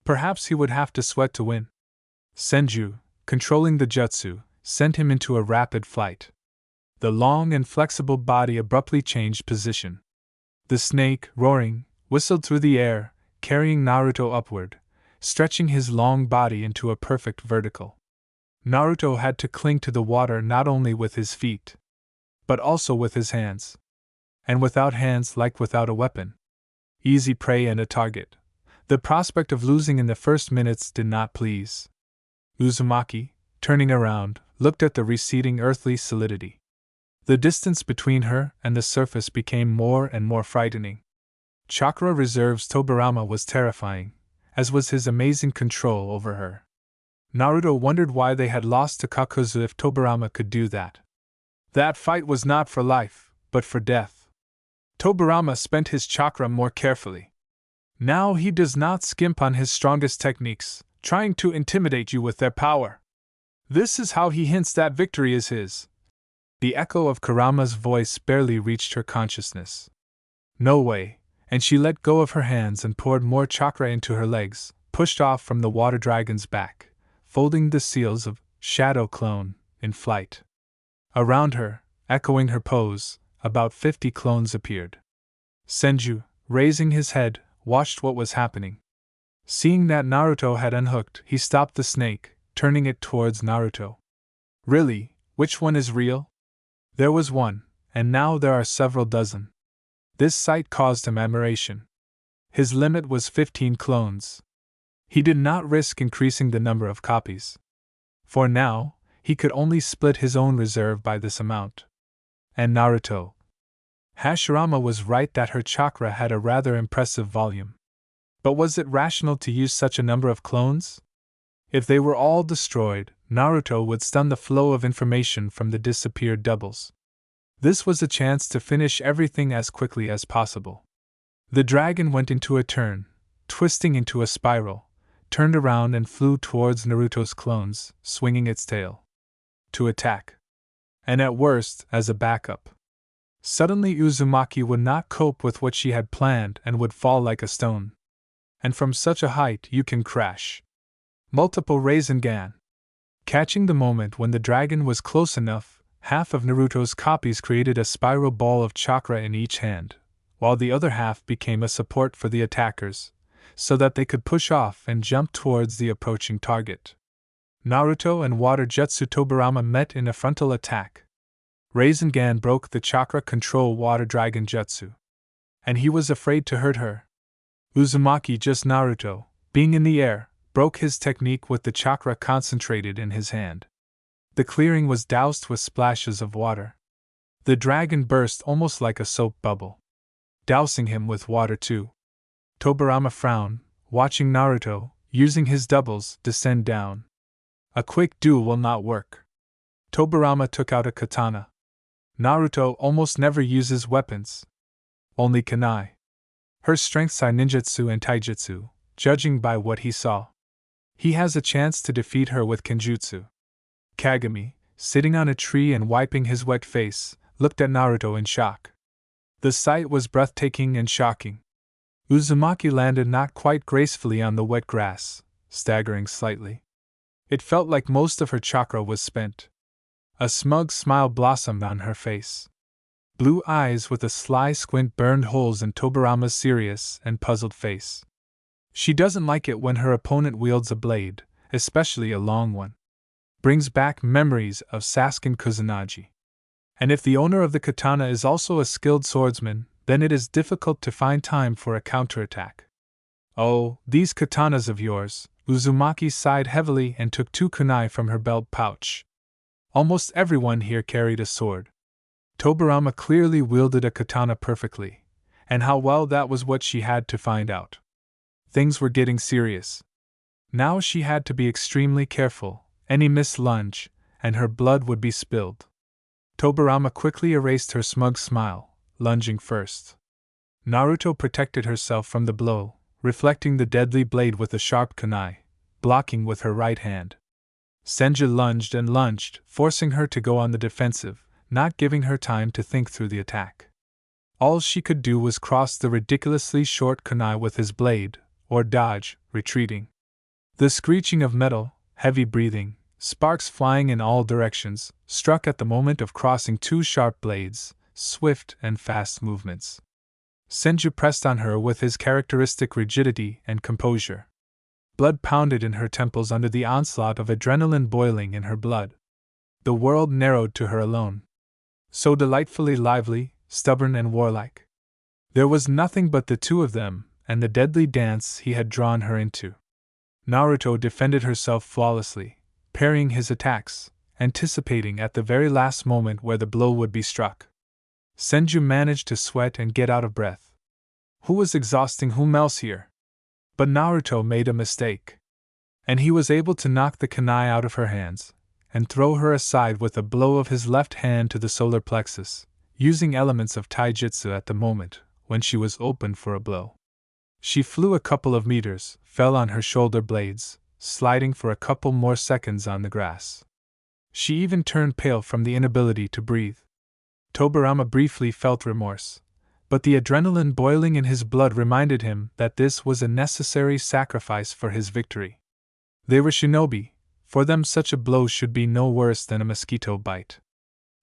Perhaps he would have to sweat to win. Senju, controlling the jutsu, sent him into a rapid flight. The long and flexible body abruptly changed position. The snake, roaring, whistled through the air, carrying Naruto upward, stretching his long body into a perfect vertical. Naruto had to cling to the water not only with his feet, but also with his hands. And without hands, like without a weapon. Easy prey and a target. The prospect of losing in the first minutes did not please. Uzumaki, turning around, looked at the receding earthly solidity. The distance between her and the surface became more and more frightening. Chakra reserves Tobirama was terrifying, as was his amazing control over her. Naruto wondered why they had lost to Kakuzu if Tobirama could do that. That fight was not for life, but for death. Tobirama spent his chakra more carefully. Now he does not skimp on his strongest techniques, trying to intimidate you with their power. This is how he hints that victory is his. The echo of Kurama's voice barely reached her consciousness. No way, and she let go of her hands and poured more chakra into her legs, pushed off from the water dragon's back, folding the seals of shadow clone in flight. Around her, echoing her pose, about 50 clones appeared. Senju, raising his head, watched what was happening. Seeing that Naruto had unhooked, he stopped the snake, turning it towards Naruto. Really, which one is real? There was one, and now there are several dozen. This sight caused him admiration. His limit was 15 clones. He did not risk increasing the number of copies. For now, he could only split his own reserve by this amount. And Naruto. Hashirama was right that her chakra had a rather impressive volume. But was it rational to use such a number of clones? If they were all destroyed, Naruto would stun the flow of information from the disappeared doubles. This was a chance to finish everything as quickly as possible. The dragon went into a turn, twisting into a spiral, turned around and flew towards Naruto's clones, swinging its tail. To attack. And at worst, as a backup. Suddenly Uzumaki would not cope with what she had planned and would fall like a stone. And from such a height you can crash. Multiple Rasengan. Catching the moment when the dragon was close enough, half of Naruto's copies created a spiral ball of chakra in each hand, while the other half became a support for the attackers, so that they could push off and jump towards the approaching target. Naruto and Water Jutsu Tobirama met in a frontal attack. Rasengan broke the chakra control Water Dragon Jutsu. And he was afraid to hurt her. Uzumaki, just Naruto, being in the air, broke his technique with the chakra concentrated in his hand. The clearing was doused with splashes of water. The dragon burst almost like a soap bubble, dousing him with water too. Tobirama frowned, watching Naruto, using his doubles, descend down. A quick duel will not work. Tobirama took out a katana. Naruto almost never uses weapons. Only kunai. Her strengths are ninjutsu and taijutsu, judging by what he saw. He has a chance to defeat her with kenjutsu. Kagami, sitting on a tree and wiping his wet face, looked at Naruto in shock. The sight was breathtaking and shocking. Uzumaki landed not quite gracefully on the wet grass, staggering slightly. It felt like most of her chakra was spent. A smug smile blossomed on her face. Blue eyes with a sly squint burned holes in Tobirama's serious and puzzled face. She doesn't like it when her opponent wields a blade, especially a long one. Brings back memories of Sasuke Kusanagi. And if the owner of the katana is also a skilled swordsman, then it is difficult to find time for a counterattack. Oh, these katanas of yours. Uzumaki sighed heavily and took 2 kunai from her belt pouch. Almost everyone here carried a sword. Tobirama clearly wielded a katana perfectly, and how well that was what she had to find out. Things were getting serious. Now she had to be extremely careful, any mislunge, and her blood would be spilled. Tobirama quickly erased her smug smile, lunging first. Naruto protected herself from the blow, reflecting the deadly blade with a sharp kunai, blocking with her right hand. Senju lunged and lunged, forcing her to go on the defensive, not giving her time to think through the attack. All she could do was cross the ridiculously short kunai with his blade, or dodge, retreating. The screeching of metal, heavy breathing, sparks flying in all directions, struck at the moment of crossing 2 sharp blades, swift and fast movements. Senju pressed on her with his characteristic rigidity and composure. Blood pounded in her temples under the onslaught of adrenaline boiling in her blood. The world narrowed to her alone. So delightfully lively, stubborn and warlike. There was nothing but the two of them, and the deadly dance he had drawn her into. Naruto defended herself flawlessly, parrying his attacks, anticipating at the very last moment where the blow would be struck. Senju managed to sweat and get out of breath. Who was exhausting whom else here? But Naruto made a mistake. And he was able to knock the kunai out of her hands, and throw her aside with a blow of his left hand to the solar plexus, using elements of taijutsu at the moment when she was open for a blow. She flew a couple of meters, fell on her shoulder blades, sliding for a couple more seconds on the grass. She even turned pale from the inability to breathe. Tobirama briefly felt remorse, but the adrenaline boiling in his blood reminded him that this was a necessary sacrifice for his victory. They were shinobi. For them such a blow should be no worse than a mosquito bite.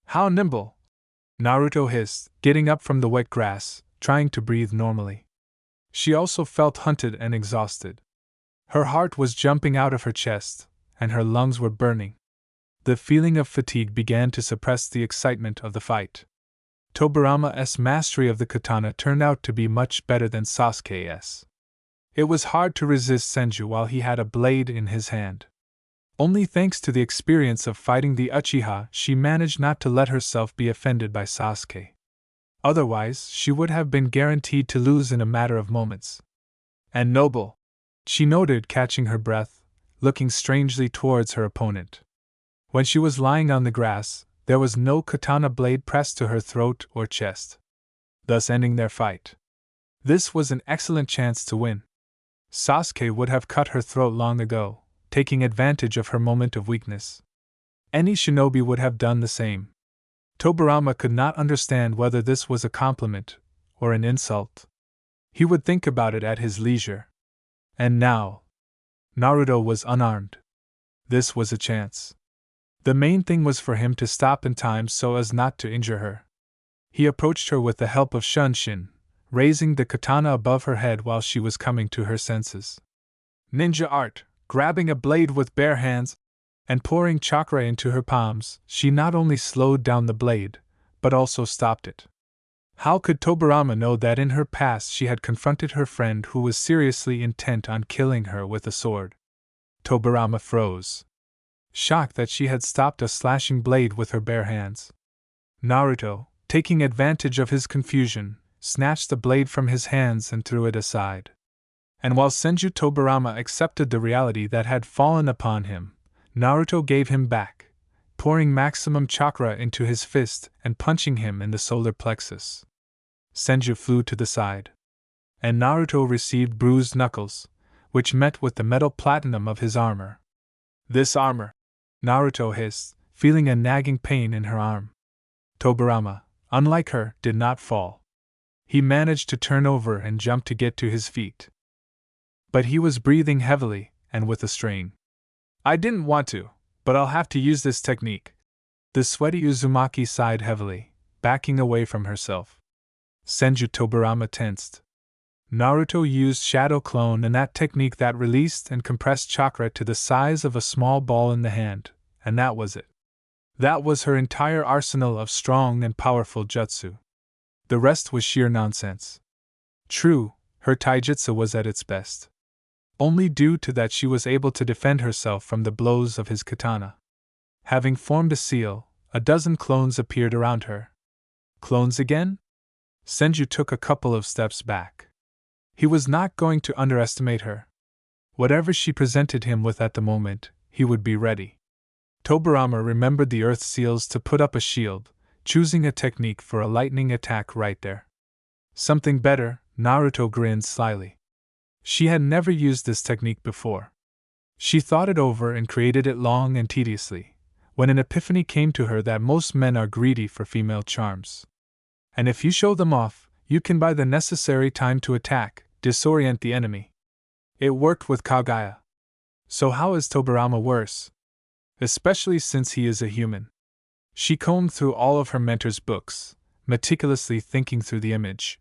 How nimble! Naruto hissed, getting up from the wet grass, trying to breathe normally. She also felt hunted and exhausted. Her heart was jumping out of her chest, and her lungs were burning. The feeling of fatigue began to suppress the excitement of the fight. Tobirama's mastery of the katana turned out to be much better than Sasuke's. It was hard to resist Senju while he had a blade in his hand. Only thanks to the experience of fighting the Uchiha she managed not to let herself be offended by Sasuke. Otherwise, she would have been guaranteed to lose in a matter of moments. And noble, she noted, catching her breath, looking strangely towards her opponent. When she was lying on the grass, there was no katana blade pressed to her throat or chest, thus ending their fight. This was an excellent chance to win. Sasuke would have cut her throat long ago, taking advantage of her moment of weakness. Any shinobi would have done the same. Tobirama could not understand whether this was a compliment or an insult. He would think about it at his leisure. And now, Naruto was unarmed. This was a chance. The main thing was for him to stop in time so as not to injure her. He approached her with the help of Shunshin, raising the katana above her head while she was coming to her senses. Ninja art, grabbing a blade with bare hands and pouring chakra into her palms, she not only slowed down the blade, but also stopped it. How could Tobirama know that in her past she had confronted her friend who was seriously intent on killing her with a sword? Tobirama froze, shocked that she had stopped a slashing blade with her bare hands. Naruto, taking advantage of his confusion, snatched the blade from his hands and threw it aside. And while Senju Tobirama accepted the reality that had fallen upon him, Naruto gave him back, pouring maximum chakra into his fist and punching him in the solar plexus. Senju flew to the side, and Naruto received bruised knuckles, which met with the metal platinum of his armor. This armor, Naruto hissed, feeling a nagging pain in her arm. Tobirama, unlike her, did not fall. He managed to turn over and jump to get to his feet. But he was breathing heavily and with a strain. I didn't want to, but I'll have to use this technique. The sweaty Uzumaki sighed heavily, backing away from herself. Senju Tobirama tensed. Naruto used Shadow Clone and that technique that released and compressed chakra to the size of a small ball in the hand, and that was it. That was her entire arsenal of strong and powerful jutsu. The rest was sheer nonsense. True, her taijutsu was at its best. Only due to that she was able to defend herself from the blows of his katana. Having formed a seal, a dozen clones appeared around her. Clones again? Senju took a couple of steps back. He was not going to underestimate her. Whatever she presented him with at the moment, he would be ready. Tobirama remembered the earth seals to put up a shield, choosing a technique for a lightning attack right there. Something better, Naruto grinned slyly. She had never used this technique before. She thought it over and created it long and tediously, when an epiphany came to her that most men are greedy for female charms. And if you show them off, you can buy the necessary time to attack, disorient the enemy. It worked with Kagaya. So how is Tobirama worse? Especially since he is a human. She combed through all of her mentor's books, meticulously thinking through the image.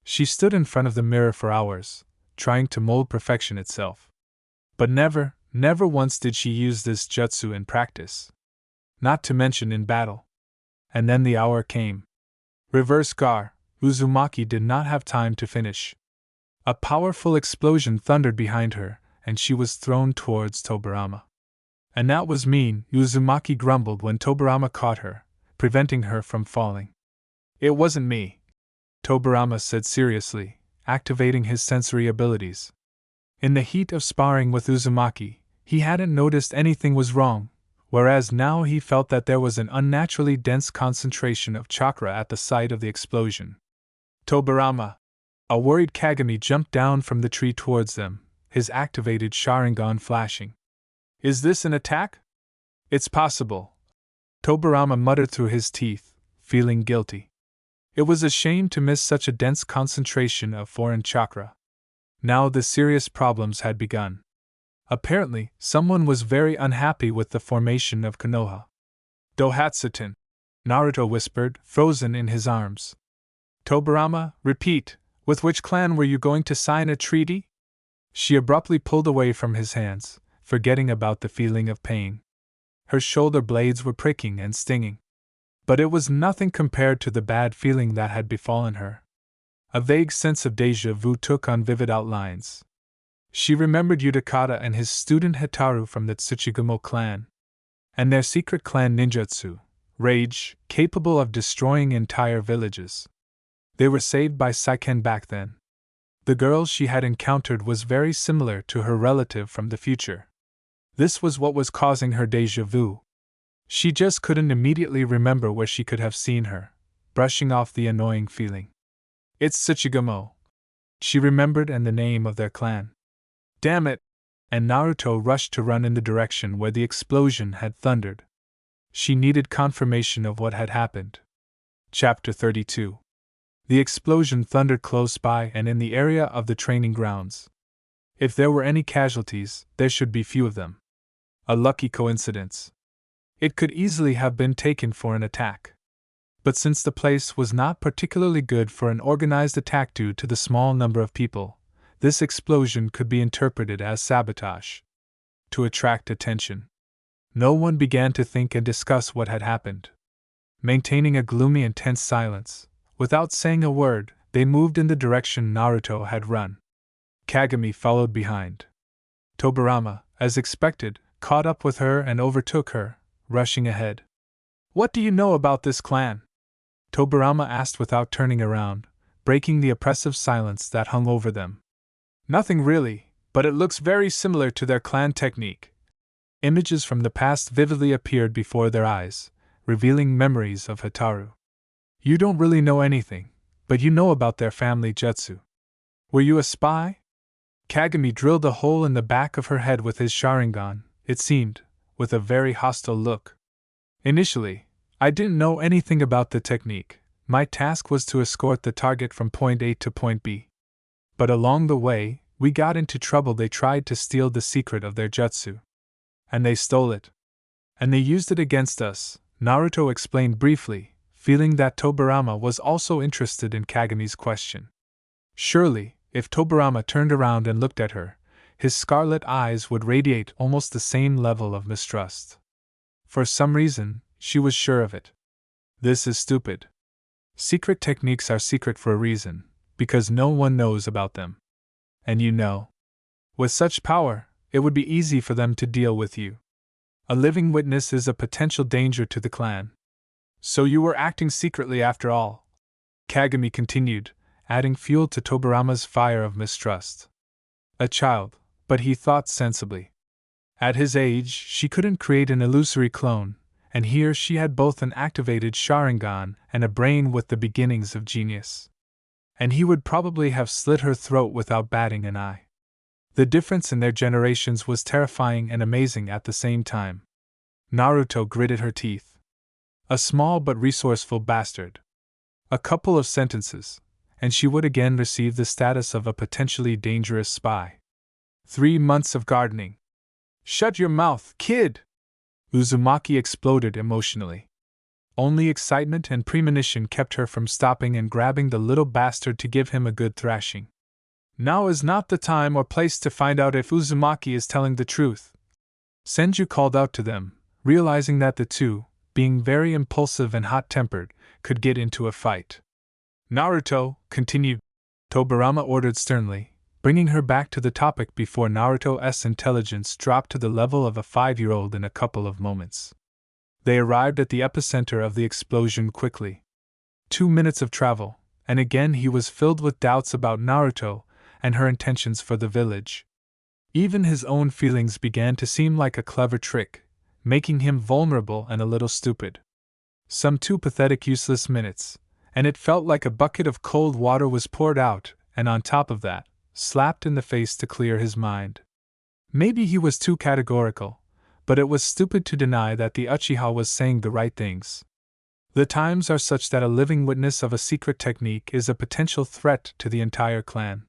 She stood in front of the mirror for hours, trying to mold perfection itself. But never once did she use this jutsu in practice. Not to mention in battle. And then the hour came. Reverse Gar, Uzumaki did not have time to finish. A powerful explosion thundered behind her, and she was thrown towards Tobirama. And that was mean, Uzumaki grumbled when Tobirama caught her, preventing her from falling. It wasn't me, Tobirama said seriously, activating his sensory abilities. In the heat of sparring with Uzumaki, he hadn't noticed anything was wrong, whereas now he felt that there was an unnaturally dense concentration of chakra at the site of the explosion. Tobirama! A worried Kagami jumped down from the tree towards them, his activated Sharingan flashing. Is this an attack? It's possible, Tobirama muttered through his teeth, feeling guilty. It was a shame to miss such a dense concentration of foreign chakra. Now the serious problems had begun. Apparently, someone was very unhappy with the formation of Konoha. Dohatsuten, Naruto whispered, frozen in his arms. Tobirama, repeat, with which clan were you going to sign a treaty? She abruptly pulled away from his hands, forgetting about the feeling of pain. Her shoulder blades were pricking and stinging. But it was nothing compared to the bad feeling that had befallen her. A vague sense of déjà vu took on vivid outlines. She remembered Utakata and his student Hitaru from the Tsuchigumo clan, and their secret clan ninjutsu, rage, capable of destroying entire villages. They were saved by Saiken back then. The girl she had encountered was very similar to her relative from the future. This was what was causing her déjà vu. She just couldn't immediately remember where she could have seen her, brushing off the annoying feeling. It's Tsuchigumo. She remembered, and the name of their clan. Damn it! And Naruto rushed to run in the direction where the explosion had thundered. She needed confirmation of what had happened. Chapter 32. The explosion thundered close by and in the area of the training grounds. If there were any casualties, there should be few of them. A lucky coincidence. It could easily have been taken for an attack. But since the place was not particularly good for an organized attack due to the small number of people, this explosion could be interpreted as sabotage. To attract attention. No one began to think and discuss what had happened. Maintaining a gloomy and tense silence, without saying a word, they moved in the direction Naruto had run. Kagami followed behind. Tobirama, as expected, caught up with her and overtook her, rushing ahead. What do you know about this clan? Tobirama asked without turning around, breaking the oppressive silence that hung over them. Nothing really, but it looks very similar to their clan technique. Images from the past vividly appeared before their eyes, revealing memories of Hitaru. You don't really know anything, but you know about their family jutsu. Were you a spy? Kagami drilled a hole in the back of her head with his Sharingan, it seemed, with a very hostile look. Initially, I didn't know anything about the technique. My task was to escort the target from point A to point B. But along the way, we got into trouble. They tried to steal the secret of their jutsu. And they stole it. And they used it against us, Naruto explained briefly, feeling that Tobirama was also interested in Kagami's question. Surely, if Tobirama turned around and looked at her, his scarlet eyes would radiate almost the same level of mistrust. For some reason, she was sure of it. This is stupid. Secret techniques are secret for a reason, because no one knows about them. And you know. With such power, it would be easy for them to deal with you. A living witness is a potential danger to the clan. So you were acting secretly after all. Kagami continued, adding fuel to Tobirama's fire of mistrust. A child, but he thought sensibly. At his age, she couldn't create an illusory clone, and here she had both an activated Sharingan and a brain with the beginnings of genius. And he would probably have slit her throat without batting an eye. The difference in their generations was terrifying and amazing at the same time. Naruto gritted her teeth. A small but resourceful bastard. A couple of sentences, and she would again receive the status of a potentially dangerous spy. 3 months of gardening. Shut your mouth, kid! Uzumaki exploded emotionally. Only excitement and premonition kept her from stopping and grabbing the little bastard to give him a good thrashing. Now is not the time or place to find out if Uzumaki is telling the truth. Senju called out to them, realizing that the two, being very impulsive and hot-tempered, could get into a fight. Naruto, continued, Tobirama ordered sternly, bringing her back to the topic before Naruto's intelligence dropped to the level of a 5-year-old in a couple of moments. They arrived at the epicenter of the explosion quickly. 2 minutes of travel, and again he was filled with doubts about Naruto and her intentions for the village. Even his own feelings began to seem like a clever trick, making him vulnerable and a little stupid. Some 2 pathetic useless minutes, and it felt like a bucket of cold water was poured out, and on top of that, slapped in the face to clear his mind. Maybe he was too categorical, but it was stupid to deny that the Uchiha was saying the right things. The times are such that a living witness of a secret technique is a potential threat to the entire clan.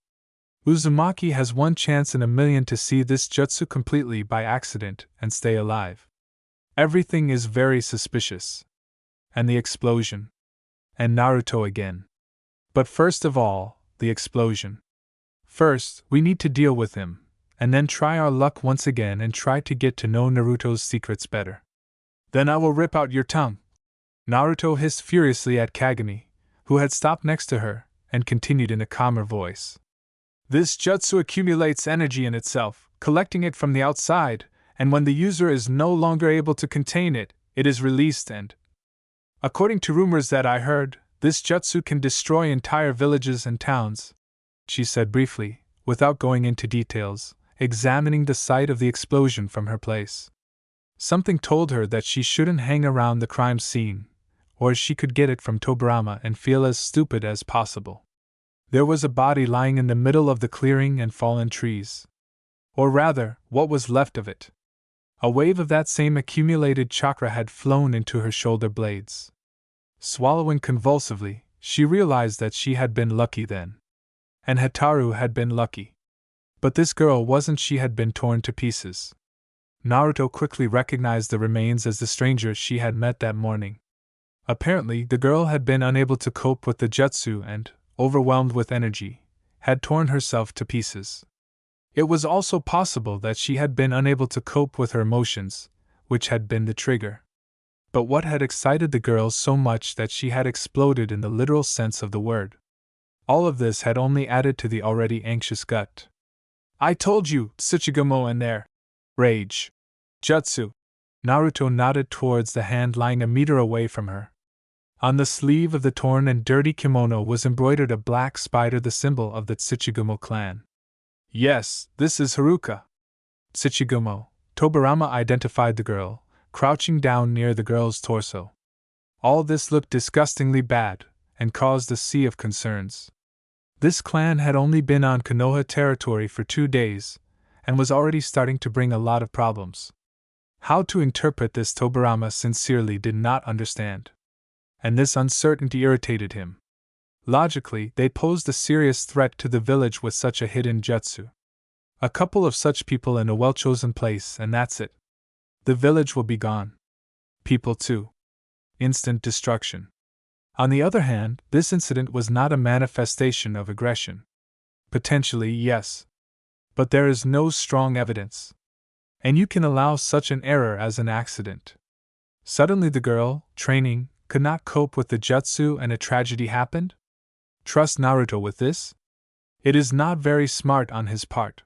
Uzumaki has 1 chance in a million to see this jutsu completely by accident and stay alive. Everything is very suspicious. And the explosion. And Naruto again. But first of all, the explosion. First, we need to deal with him, and then try our luck once again and try to get to know Naruto's secrets better. Then I will rip out your tongue. Naruto hissed furiously at Kagami, who had stopped next to her, and continued in a calmer voice. This jutsu accumulates energy in itself, collecting it from the outside, and when the user is no longer able to contain it, it is released and, according to rumors that I heard, this jutsu can destroy entire villages and towns, she said briefly, without going into details, examining the site of the explosion from her place. Something told her that she shouldn't hang around the crime scene, or she could get it from Tobirama and feel as stupid as possible. There was a body lying in the middle of the clearing and fallen trees. Or rather, what was left of it. A wave of that same accumulated chakra had flown into her shoulder blades. Swallowing convulsively, she realized that she had been lucky then. And Hataru had been lucky. But this girl wasn't. She had been torn to pieces. Naruto quickly recognized the remains as the stranger she had met that morning. Apparently, the girl had been unable to cope with the jutsu and, overwhelmed with energy, had torn herself to pieces. It was also possible that she had been unable to cope with her emotions, which had been the trigger. But what had excited the girl so much that she had exploded in the literal sense of the word? All of this had only added to the already anxious gut. I told you, Tsuchigumo, and their rage. Jutsu. Naruto nodded towards the hand lying a meter away from her. On the sleeve of the torn and dirty kimono was embroidered a black spider, the symbol of the Tsuchigumo clan. Yes, this is Haruka. Tsuchigumo. Tobirama identified the girl, crouching down near the girl's torso. All this looked disgustingly bad, and caused a sea of concerns. This clan had only been on Konoha territory for 2 days, and was already starting to bring a lot of problems. How to interpret this Tobirama sincerely did not understand. And this uncertainty irritated him. Logically, they posed a serious threat to the village with such a hidden jutsu. A couple of such people in a well-chosen place, and that's it. The village will be gone. People too. Instant destruction. On the other hand, this incident was not a manifestation of aggression. Potentially, yes. But there is no strong evidence. And you can allow such an error as an accident. Suddenly the girl, training, could not cope with the jutsu and a tragedy happened? Trust Naruto with this? It is not very smart on his part.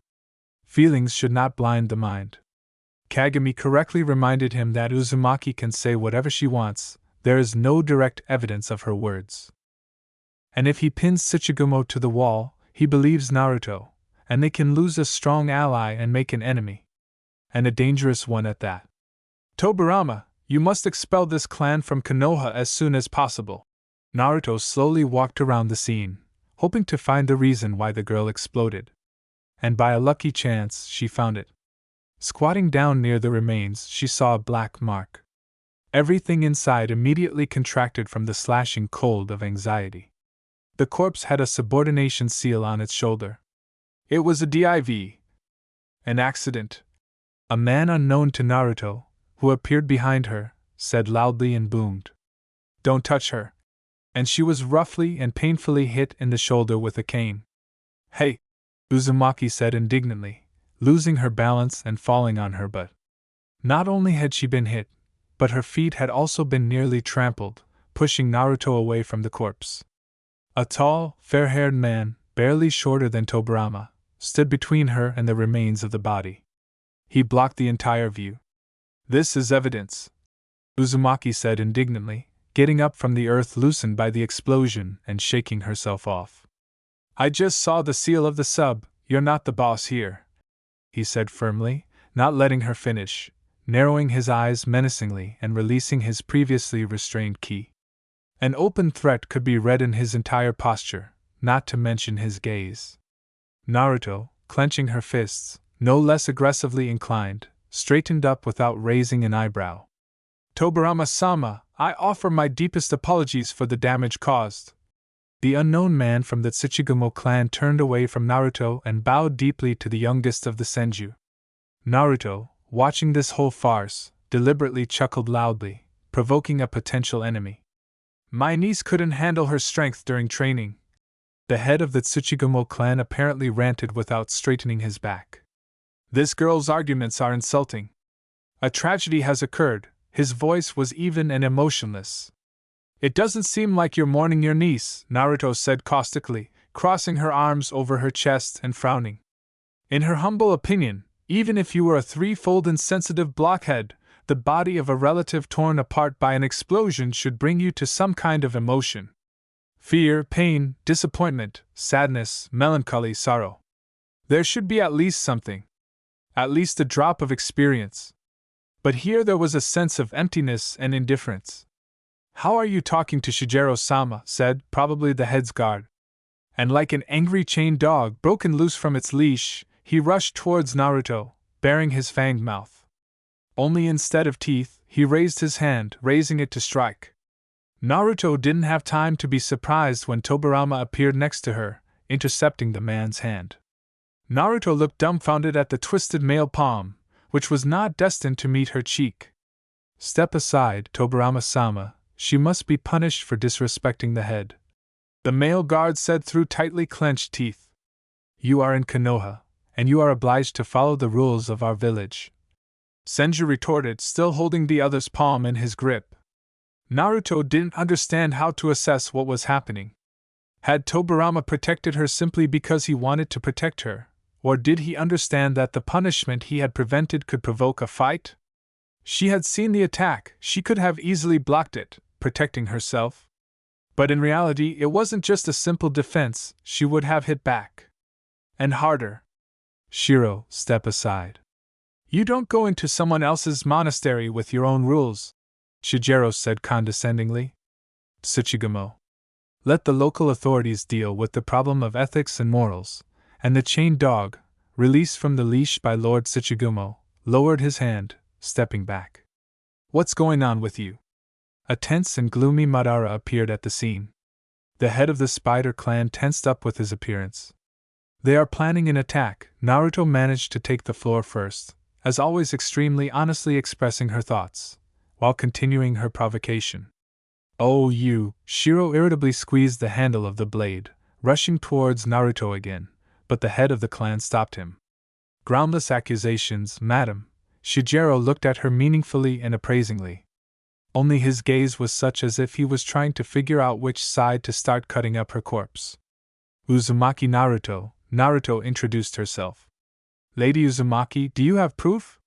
Feelings should not blind the mind. Kagami correctly reminded him that Uzumaki can say whatever she wants, there is no direct evidence of her words. And if he pins Tsuchigumo to the wall, he believes Naruto, and they can lose a strong ally and make an enemy. And a dangerous one at that. Tobirama, you must expel this clan from Konoha as soon as possible. Naruto slowly walked around the scene, hoping to find the reason why the girl exploded. And by a lucky chance, she found it. Squatting down near the remains, she saw a black mark. Everything inside immediately contracted from the slashing cold of anxiety. The corpse had a subordination seal on its shoulder. It was a div. An accident. A man unknown to Naruto, who appeared behind her, said loudly and boomed. Don't touch her. And she was roughly and painfully hit in the shoulder with a cane. Hey! Uzumaki said indignantly, losing her balance and falling on her butt. Not only had she been hit, but her feet had also been nearly trampled, pushing Naruto away from the corpse. A tall, fair-haired man, barely shorter than Tobirama, stood between her and the remains of the body. He blocked the entire view. This is evidence, Uzumaki said indignantly, getting up from the earth loosened by the explosion and shaking herself off. I just saw the seal of the sub, you're not the boss here, he said firmly, not letting her finish, narrowing his eyes menacingly and releasing his previously restrained ki. An open threat could be read in his entire posture, not to mention his gaze. Naruto, clenching her fists, no less aggressively inclined, straightened up without raising an eyebrow. Tobirama-sama, I offer my deepest apologies for the damage caused. The unknown man from the Tsuchigumo clan turned away from Naruto and bowed deeply to the youngest of the Senju. Naruto, watching this whole farce, deliberately chuckled loudly, provoking a potential enemy. My niece couldn't handle her strength during training. The head of the Tsuchigumo clan apparently ranted without straightening his back. This girl's arguments are insulting. A tragedy has occurred, his voice was even and emotionless. It doesn't seem like you're mourning your niece, Naruto said caustically, crossing her arms over her chest and frowning. In her humble opinion, even if you were a threefold insensitive blockhead, the body of a relative torn apart by an explosion should bring you to some kind of emotion. Fear, pain, disappointment, sadness, melancholy, sorrow. There should be at least something. At least a drop of experience. But here there was a sense of emptiness and indifference. "How are you talking to Shigeru-sama?" said, probably the head's guard. And like an angry chained dog broken loose from its leash, he rushed towards Naruto, baring his fanged mouth. Only instead of teeth, he raised his hand, raising it to strike. Naruto didn't have time to be surprised when Tobirama appeared next to her, intercepting the man's hand. Naruto looked dumbfounded at the twisted male palm, which was not destined to meet her cheek. "Step aside, Tobirama-sama, she must be punished for disrespecting the head," the male guard said through tightly clenched teeth. "You are in Konoha, and you are obliged to follow the rules of our village," Senju retorted, still holding the other's palm in his grip. Naruto didn't understand how to assess what was happening. Had Tobirama protected her simply because he wanted to protect her, or did he understand that the punishment he had prevented could provoke a fight? She had seen the attack, she could have easily blocked it, protecting herself. But in reality, it wasn't just a simple defense, she would have hit back. And harder. "Shiro, step aside. You don't go into someone else's monastery with your own rules," Shigeru said condescendingly. "Tsuchigumo. Let the local authorities deal with the problem of ethics and morals," and the chained dog, released from the leash by Lord Tsuchigumo, lowered his hand, stepping back. "What's going on with you?" A tense and gloomy Madara appeared at the scene. The head of the Spider clan tensed up with his appearance. "They are planning an attack." Naruto managed to take the floor first, as always extremely honestly expressing her thoughts, while continuing her provocation. "Oh, you!" Shiro irritably squeezed the handle of the blade, rushing towards Naruto again, but the head of the clan stopped him. "Groundless accusations, madam." Shigeru looked at her meaningfully and appraisingly. Only his gaze was such as if he was trying to figure out which side to start cutting up her corpse. "Uzumaki Naruto," Naruto introduced herself. "Lady Uzumaki, do you have proof?"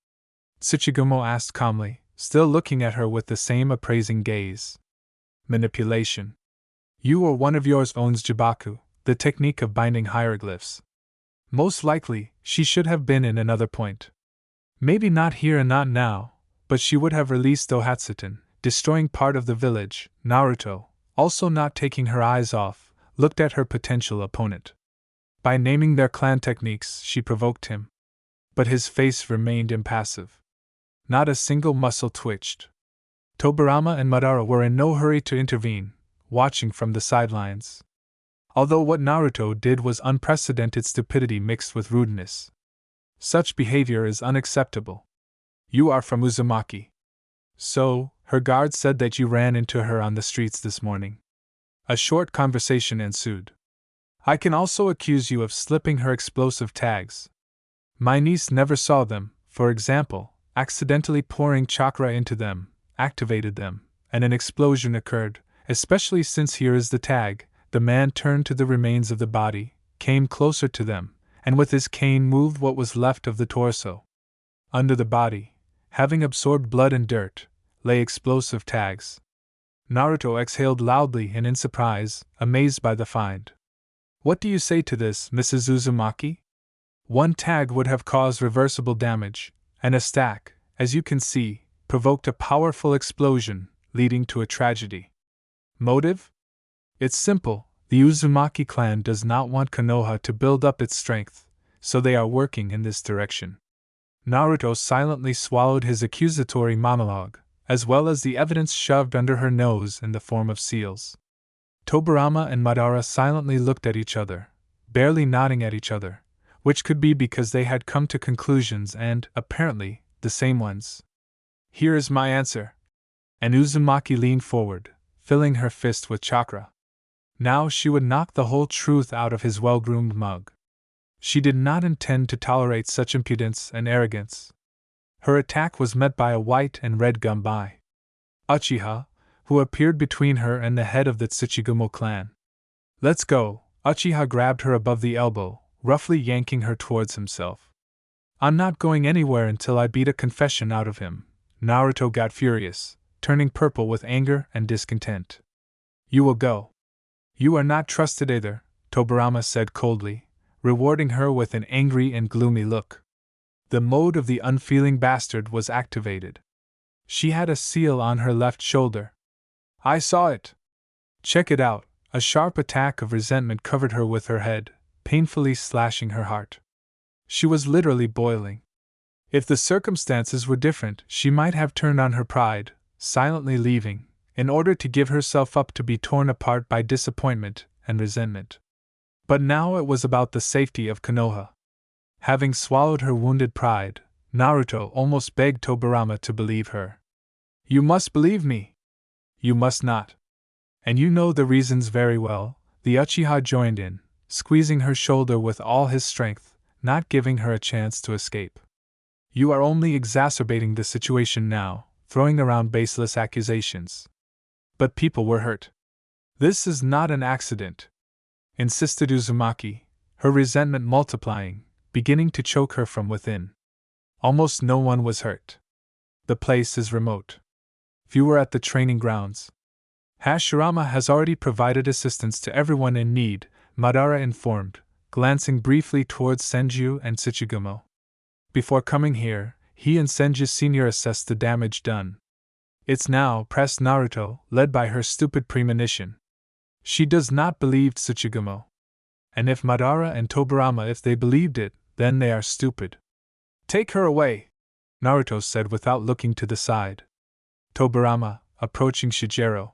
Tsuchigumo asked calmly, still looking at her with the same appraising gaze. "Manipulation. You or one of yours owns jibaku, the technique of binding hieroglyphs. Most likely, she should have been in another point. Maybe not here and not now, but she would have released Ohatsuten, destroying part of the village." Naruto, also not taking her eyes off, looked at her potential opponent. By naming their clan techniques, she provoked him. But his face remained impassive. Not a single muscle twitched. Tobirama and Madara were in no hurry to intervene, watching from the sidelines. Although what Naruto did was unprecedented stupidity mixed with rudeness. Such behavior is unacceptable. "You are from Uzumaki. So, her guard said that you ran into her on the streets this morning." A short conversation ensued. "I can also accuse you of slipping her explosive tags. My niece never saw them, for example, accidentally pouring chakra into them, activated them, and an explosion occurred, especially since here is the tag." The man turned to the remains of the body, came closer to them, and with his cane moved what was left of the torso. Under the body, having absorbed blood and dirt, lay explosive tags. Naruto exhaled loudly and in surprise, amazed by the find. "What do you say to this, Mrs. Uzumaki? One tag would have caused reversible damage, and a stack, as you can see, provoked a powerful explosion, leading to a tragedy. Motive? It's simple. The Uzumaki clan does not want Konoha to build up its strength, so they are working in this direction." Naruto silently swallowed his accusatory monologue, as well as the evidence shoved under her nose in the form of seals. Tobirama and Madara silently looked at each other, barely nodding at each other, which could be because they had come to conclusions and, apparently, the same ones. "Here is my answer." And Uzumaki leaned forward, filling her fist with chakra. Now she would knock the whole truth out of his well-groomed mug. She did not intend to tolerate such impudence and arrogance. Her attack was met by a white and red Gumbai Uchiha, who appeared between her and the head of the Tsuchigumo clan. "Let's go," Uchiha grabbed her above the elbow, roughly yanking her towards himself. I'm not going anywhere until I beat a confession out of him. Naruto got furious, turning purple with anger and discontent. You will go. You are not trusted either, Tobirama said coldly, rewarding her with an angry and gloomy look. The mode of the unfeeling bastard was activated. She had a seal on her left shoulder. I saw it. Check it out. A sharp attack of resentment covered her with her head, painfully slashing her heart. She was literally boiling. If the circumstances were different, she might have turned on her pride, silently leaving, in order to give herself up to be torn apart by disappointment and resentment. But now it was about the safety of Konoha. Having swallowed her wounded pride, Naruto almost begged Tobirama to believe her. You must believe me. You must not. And you know the reasons very well, the Uchiha joined in, squeezing her shoulder with all his strength, not giving her a chance to escape. You are only exacerbating the situation now, throwing around baseless accusations. But people were hurt. This is not an accident, insisted Uzumaki, her resentment multiplying, beginning to choke her from within. Almost no one was hurt. The place is remote. Few were at the training grounds. Hashirama has already provided assistance to everyone in need, Madara informed, glancing briefly towards Senju and Tsuchigumo. Before coming here, he and Senju Sr. assessed the damage done. It's now, pressed Naruto, led by her stupid premonition. She does not believe Tsuchigumo. And if Madara and Tobirama, if they believed it, then they are stupid. Take her away, Naruto said without looking to the side. Tobirama, approaching Shijiro.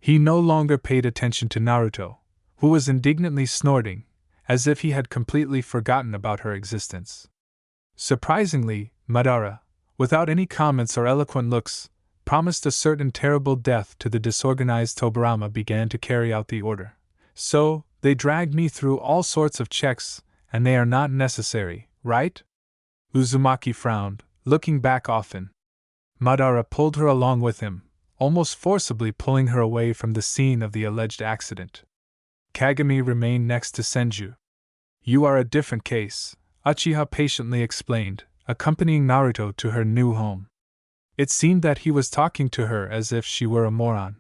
He no longer paid attention to Naruto, who was indignantly snorting, as if he had completely forgotten about her existence. Surprisingly, Madara, without any comments or eloquent looks, promised a certain terrible death to the disorganized Tobirama began to carry out the order. So, they dragged me through all sorts of checks, and they are not necessary, right? Uzumaki frowned, looking back often. Madara pulled her along with him, almost forcibly pulling her away from the scene of the alleged accident. Kagami remained next to Senju. You are a different case, Uchiha patiently explained, accompanying Naruto to her new home. It seemed that he was talking to her as if she were a moron.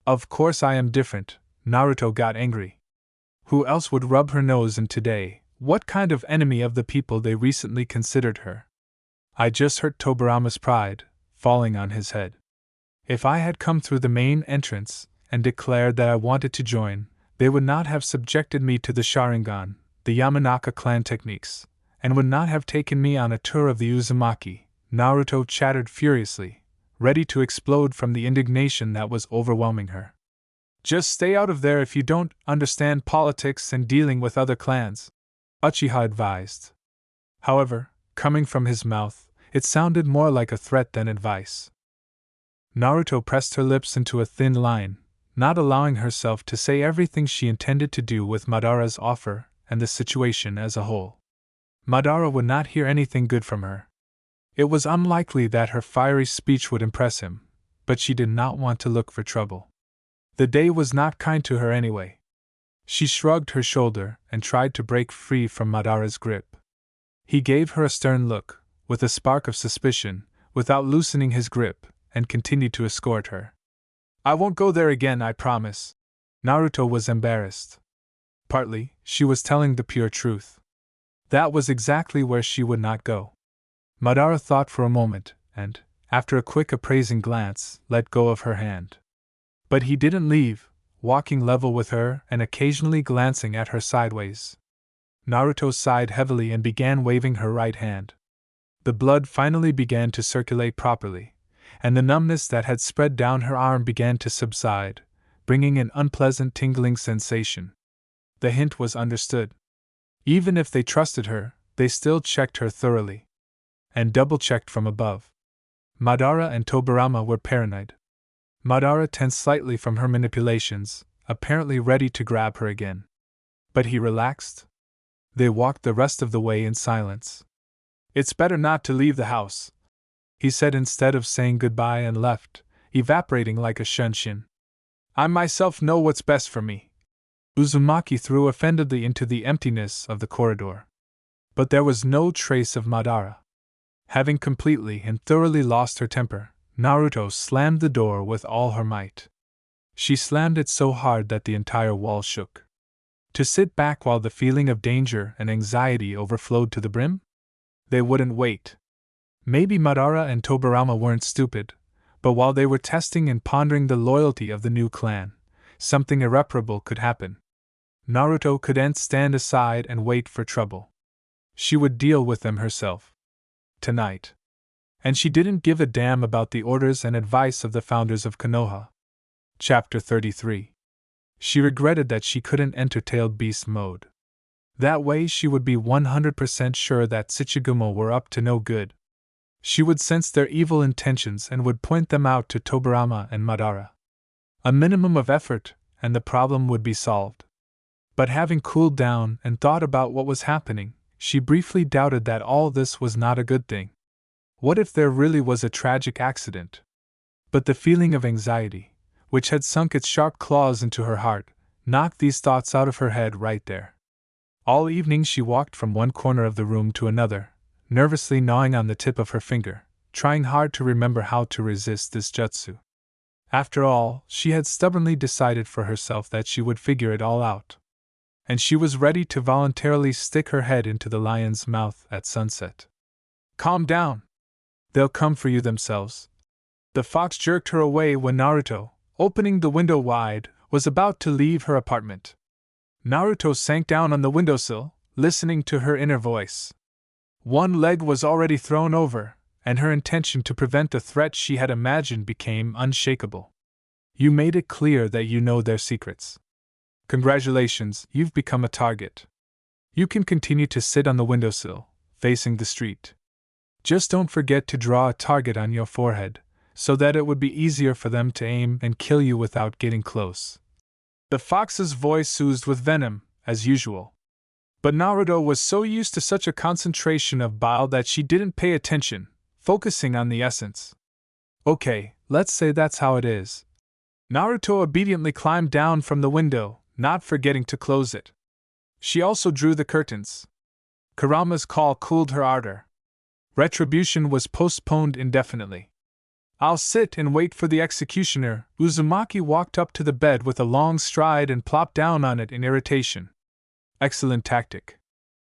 Of course I am different, Naruto got angry. Who else would rub her nose in today? What kind of enemy of the people they recently considered her? I just hurt Tobirama's pride, falling on his head. If I had come through the main entrance and declared that I wanted to join, they would not have subjected me to the Sharingan, the Yamanaka clan techniques, and would not have taken me on a tour of the Uzumaki. Naruto chattered furiously, ready to explode from the indignation that was overwhelming her. Just stay out of there if you don't understand politics and dealing with other clans, Uchiha advised. However, coming from his mouth, it sounded more like a threat than advice. Naruto pressed her lips into a thin line, not allowing herself to say everything she intended to do with Madara's offer and the situation as a whole. Madara would not hear anything good from her. It was unlikely that her fiery speech would impress him, but she did not want to look for trouble. The day was not kind to her anyway. She shrugged her shoulder and tried to break free from Madara's grip. He gave her a stern look, with a spark of suspicion, without loosening his grip, and continued to escort her. I won't go there again, I promise. Naruto was embarrassed. Partly, she was telling the pure truth. That was exactly where she would not go. Madara thought for a moment, and, after a quick appraising glance, let go of her hand. But he didn't leave, walking level with her and occasionally glancing at her sideways. Naruto sighed heavily and began waving her right hand. The blood finally began to circulate properly, and the numbness that had spread down her arm began to subside, bringing an unpleasant tingling sensation. The hint was understood. Even if they trusted her, they still checked her thoroughly. And double-checked from above. Madara and Tobirama were paranoid. Madara tensed slightly from her manipulations, apparently ready to grab her again. But he relaxed. They walked the rest of the way in silence. It's better not to leave the house, he said instead of saying goodbye, and left, evaporating like a shunshin. I myself know what's best for me. Uzumaki threw offendedly into the emptiness of the corridor. But there was no trace of Madara. Having completely and thoroughly lost her temper, Naruto slammed the door with all her might. She slammed it so hard that the entire wall shook. To sit back while the feeling of danger and anxiety overflowed to the brim? They wouldn't wait. Maybe Madara and Tobirama weren't stupid, but while they were testing and pondering the loyalty of the new clan, something irreparable could happen. Naruto couldn't stand aside and wait for trouble. She would deal with them herself. Tonight. And she didn't give a damn about the orders and advice of the founders of Konoha. Chapter 33. She regretted that she couldn't enter Tailed Beast mode. That way she would be 100% sure that Tsuchigumo were up to no good. She would sense their evil intentions and would point them out to Tobirama and Madara. A minimum of effort, and the problem would be solved. But having cooled down and thought about what was happening, she briefly doubted that all this was not a good thing. What if there really was a tragic accident? But the feeling of anxiety, which had sunk its sharp claws into her heart, knocked these thoughts out of her head right there. All evening she walked from one corner of the room to another, nervously gnawing on the tip of her finger, trying hard to remember how to resist this jutsu. After all, she had stubbornly decided for herself that she would figure it all out. And she was ready to voluntarily stick her head into the lion's mouth at sunset. Calm down. They'll come for you themselves. The fox jerked her away when Naruto, opening the window wide, was about to leave her apartment. Naruto sank down on the windowsill, listening to her inner voice. One leg was already thrown over, and her intention to prevent the threat she had imagined became unshakable. You made it clear that you know their secrets. Congratulations, you've become a target. You can continue to sit on the windowsill, facing the street. Just don't forget to draw a target on your forehead, so that it would be easier for them to aim and kill you without getting close. The fox's voice oozed with venom, as usual. But Naruto was so used to such a concentration of bile that she didn't pay attention, focusing on the essence. Okay, let's say that's how it is. Naruto obediently climbed down from the window, not forgetting to close it. She also drew the curtains. Kurama's call cooled her ardor. Retribution was postponed indefinitely. I'll sit and wait for the executioner. Uzumaki walked up to the bed with a long stride and plopped down on it in irritation. Excellent tactic.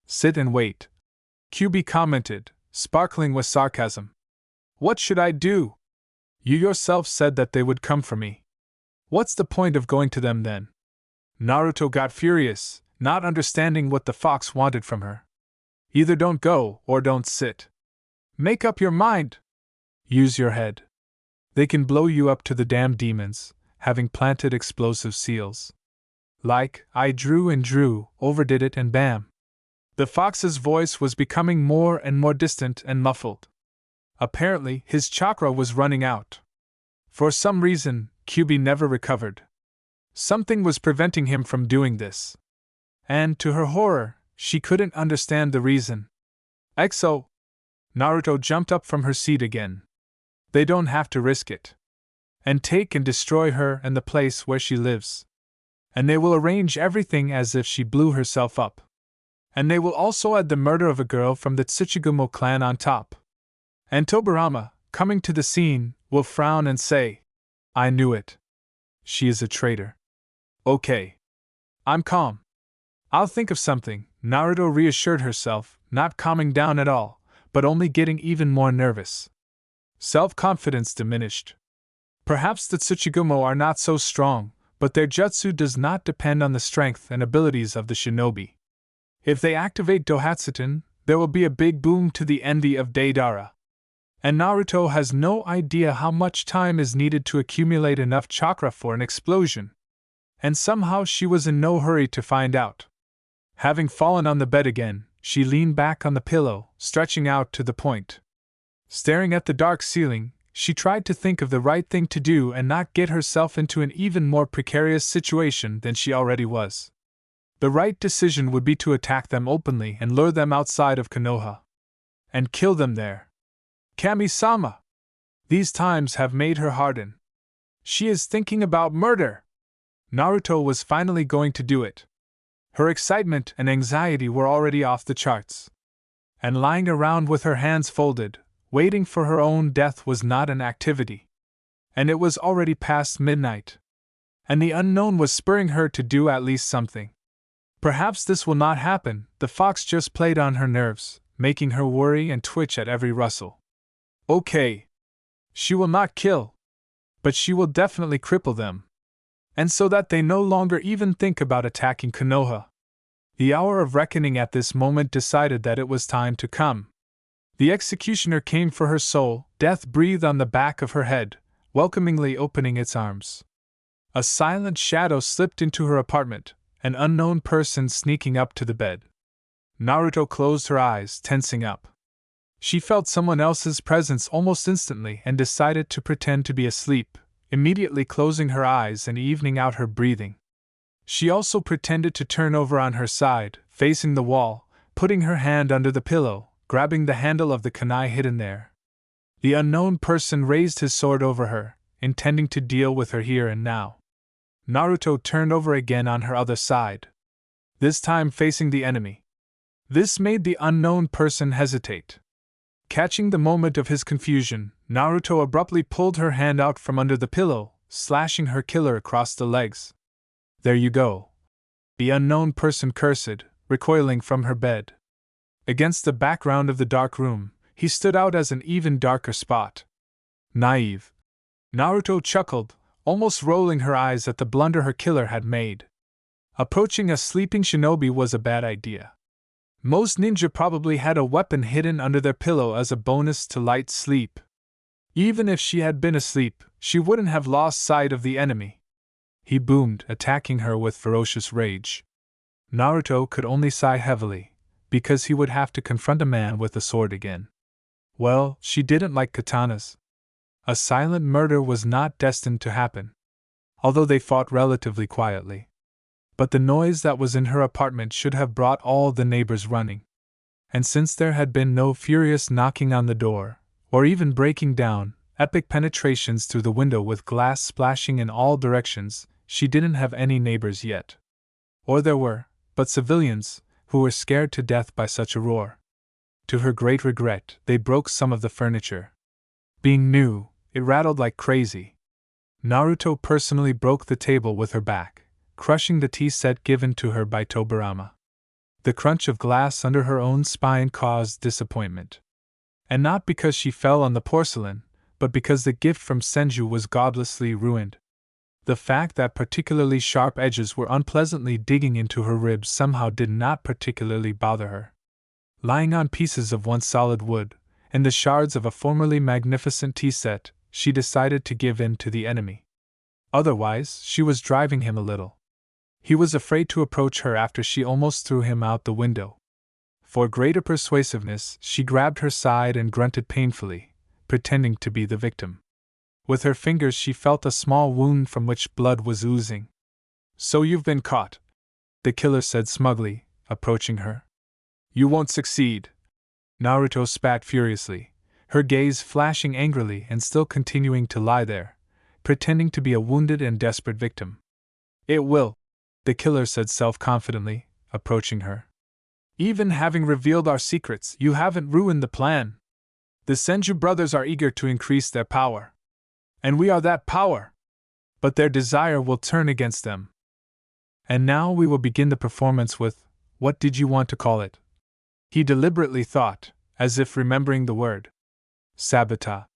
Sit and wait. Kyubi commented, sparkling with sarcasm. What should I do? You yourself said that they would come for me. What's the point of going to them then? Naruto got furious, not understanding what the fox wanted from her. Either don't go or don't sit. Make up your mind. Use your head. They can blow you up to the damn demons, having planted explosive seals. Like, I drew and drew, overdid it and bam. The fox's voice was becoming more and more distant and muffled. Apparently, his chakra was running out. For some reason, Kyubi never recovered. Something was preventing him from doing this. And, to her horror, she couldn't understand the reason. Exo! Naruto jumped up from her seat again. They don't have to risk it. And take and destroy her and the place where she lives. And they will arrange everything as if she blew herself up. And they will also add the murder of a girl from the Tsuchigumo clan on top. And Tobirama, coming to the scene, will frown and say, I knew it. She is a traitor. Okay. I'm calm. I'll think of something, Naruto reassured herself, not calming down at all, but only getting even more nervous. Self-confidence diminished. Perhaps the Tsuchigumo are not so strong, but their jutsu does not depend on the strength and abilities of the shinobi. If they activate Dohatsuten, there will be a big boom to the envy of Deidara. And Naruto has no idea how much time is needed to accumulate enough chakra for an explosion. And somehow she was in no hurry to find out. Having fallen on the bed again, she leaned back on the pillow, stretching out to the point. Staring at the dark ceiling, she tried to think of the right thing to do and not get herself into an even more precarious situation than she already was. The right decision would be to attack them openly and lure them outside of Konoha. And kill them there. Kami-sama! These times have made her harden. She is thinking about murder! Naruto was finally going to do it. Her excitement and anxiety were already off the charts. And lying around with her hands folded, waiting for her own death was not an activity. And it was already past midnight. And the unknown was spurring her to do at least something. Perhaps this will not happen, the fox just played on her nerves, making her worry and twitch at every rustle. Okay. She will not kill. But she will definitely cripple them. And so that they no longer even think about attacking Konoha. The hour of reckoning at this moment decided that it was time to come. The executioner came for her soul, death breathed on the back of her head, welcomingly opening its arms. A silent shadow slipped into her apartment, an unknown person sneaking up to the bed. Naruto closed her eyes, tensing up. She felt someone else's presence almost instantly and decided to pretend to be asleep, immediately closing her eyes and evening out her breathing. She also pretended to turn over on her side, facing the wall, putting her hand under the pillow, grabbing the handle of the kunai hidden there. The unknown person raised his sword over her, intending to deal with her here and now. Naruto turned over again on her other side, this time facing the enemy. This made the unknown person hesitate. Catching the moment of his confusion, Naruto abruptly pulled her hand out from under the pillow, slashing her killer across the legs. There you go. The unknown person cursed, recoiling from her bed. Against the background of the dark room, he stood out as an even darker spot. Naive. Naruto chuckled, almost rolling her eyes at the blunder her killer had made. Approaching a sleeping shinobi was a bad idea. Most ninja probably had a weapon hidden under their pillow as a bonus to light sleep. Even if she had been asleep, she wouldn't have lost sight of the enemy. He boomed, attacking her with ferocious rage. Naruto could only sigh heavily, because he would have to confront a man with a sword again. Well, she didn't like katanas. A silent murder was not destined to happen, although they fought relatively quietly. But the noise that was in her apartment should have brought all the neighbors running. And since there had been no furious knocking on the door, or even breaking down, epic penetrations through the window with glass splashing in all directions, she didn't have any neighbors yet. Or there were, but civilians, who were scared to death by such a roar. To her great regret, they broke some of the furniture. Being new, it rattled like crazy. Naruto personally broke the table with her back, crushing the tea set given to her by Tobirama. The crunch of glass under her own spine caused disappointment. And not because she fell on the porcelain, but because the gift from Senju was godlessly ruined. The fact that particularly sharp edges were unpleasantly digging into her ribs somehow did not particularly bother her. Lying on pieces of once solid wood, and the shards of a formerly magnificent tea set, she decided to give in to the enemy. Otherwise, she was driving him a little. He was afraid to approach her after she almost threw him out the window. For greater persuasiveness, she grabbed her side and grunted painfully, pretending to be the victim. With her fingers she felt a small wound from which blood was oozing. "So you've been caught," the killer said smugly, approaching her. "You won't succeed." Naruto spat furiously, her gaze flashing angrily and still continuing to lie there, pretending to be a wounded and desperate victim. "It will," the killer said self-confidently, approaching her. "Even having revealed our secrets, you haven't ruined the plan. The Senju brothers are eager to increase their power. And we are that power. But their desire will turn against them. And now we will begin the performance with, what did you want to call it?" He deliberately thought, as if remembering the word. Sabota.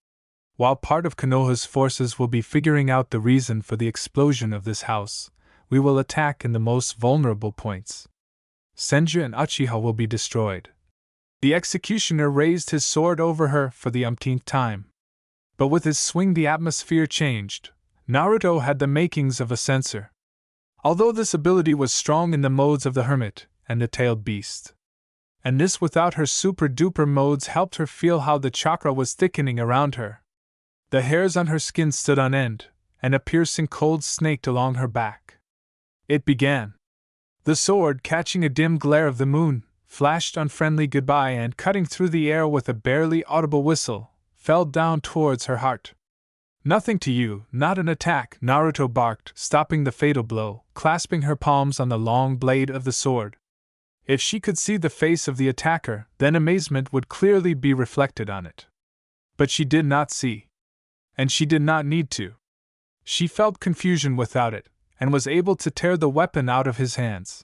While part of Konoha's forces will be figuring out the reason for the explosion of this house, we will attack in the most vulnerable points. Senju and Uchiha will be destroyed. The executioner raised his sword over her for the umpteenth time. But with his swing the atmosphere changed. Naruto had the makings of a censor. Although this ability was strong in the modes of the hermit and the tailed beast. And this without her super-duper modes helped her feel how the chakra was thickening around her. The hairs on her skin stood on end, and a piercing cold snaked along her back. It began. The sword, catching a dim glare of the moon, flashed unfriendly goodbye and cutting through the air with a barely audible whistle, fell down towards her heart. Nothing to you, not an attack, Naruto barked, stopping the fatal blow, clasping her palms on the long blade of the sword. If she could see the face of the attacker, then amazement would clearly be reflected on it. But she did not see. And she did not need to. She felt confusion without it, and was able to tear the weapon out of his hands.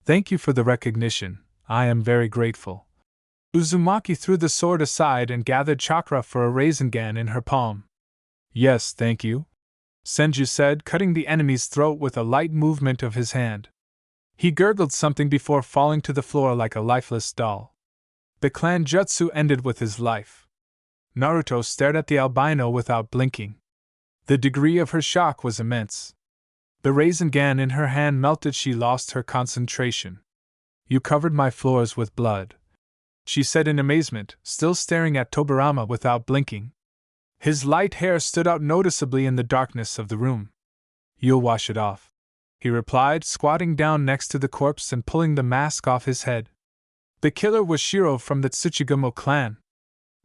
Thank you for the recognition, I am very grateful. Uzumaki threw the sword aside and gathered chakra for a Rasengan in her palm. Yes, thank you, Senju said, cutting the enemy's throat with a light movement of his hand. He gurgled something before falling to the floor like a lifeless doll. The clan jutsu ended with his life. Naruto stared at the albino without blinking. The degree of her shock was immense. The Rasengan in her hand melted. She lost her concentration. You covered my floors with blood, she said in amazement, still staring at Tobirama without blinking. His light hair stood out noticeably in the darkness of the room. You'll wash it off, he replied, squatting down next to the corpse and pulling the mask off his head. The killer was Shiro from the Tsuchigumo clan.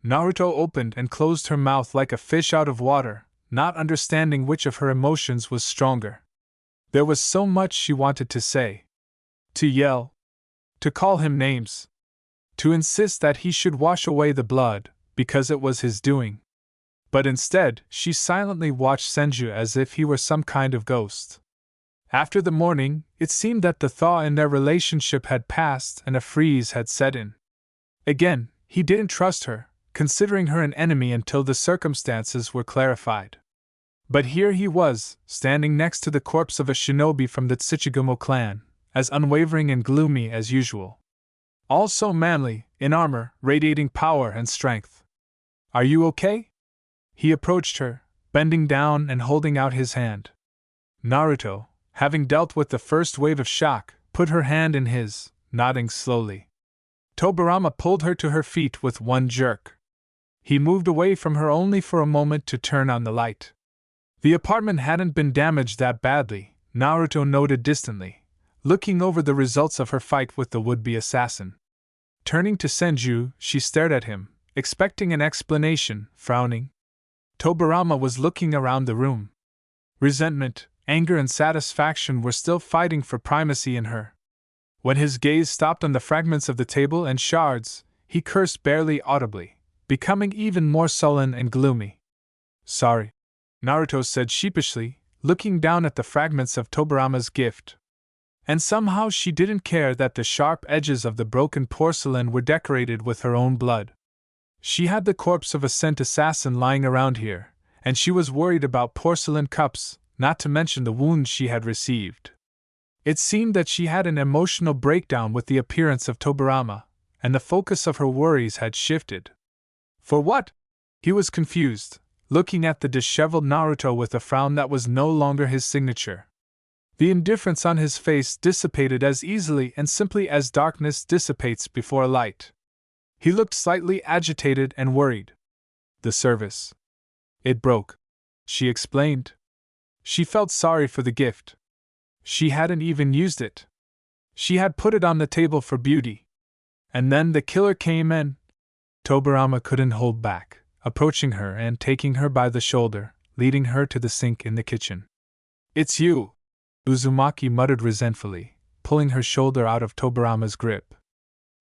Naruto opened and closed her mouth like a fish out of water, not understanding which of her emotions was stronger. There was so much she wanted to say. To yell. To call him names. To insist that he should wash away the blood, because it was his doing. But instead, she silently watched Senju as if he were some kind of ghost. After the morning, it seemed that the thaw in their relationship had passed and a freeze had set in. Again, he didn't trust her, considering her an enemy until the circumstances were clarified. But here he was, standing next to the corpse of a shinobi from the Tsuchigumo clan, as unwavering and gloomy as usual. All so manly, in armor, radiating power and strength. Are you okay? He approached her, bending down and holding out his hand. Naruto, having dealt with the first wave of shock, put her hand in his, nodding slowly. Tobirama pulled her to her feet with one jerk. He moved away from her only for a moment to turn on the light. The apartment hadn't been damaged that badly, Naruto noted distantly, looking over the results of her fight with the would-be assassin. Turning to Senju, she stared at him, expecting an explanation, frowning. Tobirama was looking around the room. Resentment, anger and satisfaction were still fighting for primacy in her. When his gaze stopped on the fragments of the table and shards, he cursed barely audibly, becoming even more sullen and gloomy. Sorry, Naruto said sheepishly, looking down at the fragments of Tobirama's gift. And somehow she didn't care that the sharp edges of the broken porcelain were decorated with her own blood. She had the corpse of a sent assassin lying around here, and she was worried about porcelain cups, not to mention the wounds she had received. It seemed that she had an emotional breakdown with the appearance of Tobirama, and the focus of her worries had shifted. For what? He was confused, looking at the disheveled Naruto with a frown that was no longer his signature. The indifference on his face dissipated as easily and simply as darkness dissipates before light. He looked slightly agitated and worried. The service. It broke, she explained. She felt sorry for the gift. She hadn't even used it. She had put it on the table for beauty. And then the killer came and Tobirama couldn't hold back, approaching her and taking her by the shoulder, leading her to the sink in the kitchen. It's you, Uzumaki muttered resentfully, pulling her shoulder out of Tobirama's grip.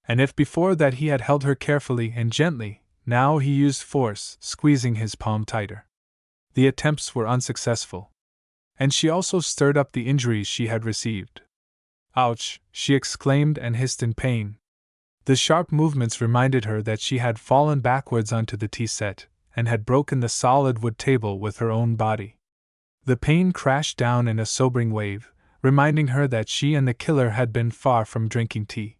And if before that he had held her carefully and gently, now he used force, squeezing his palm tighter. The attempts were unsuccessful. And she also stirred up the injuries she had received. Ouch, she exclaimed and hissed in pain. The sharp movements reminded her that she had fallen backwards onto the tea set, and had broken the solid wood table with her own body. The pain crashed down in a sobering wave, reminding her that she and the killer had been far from drinking tea.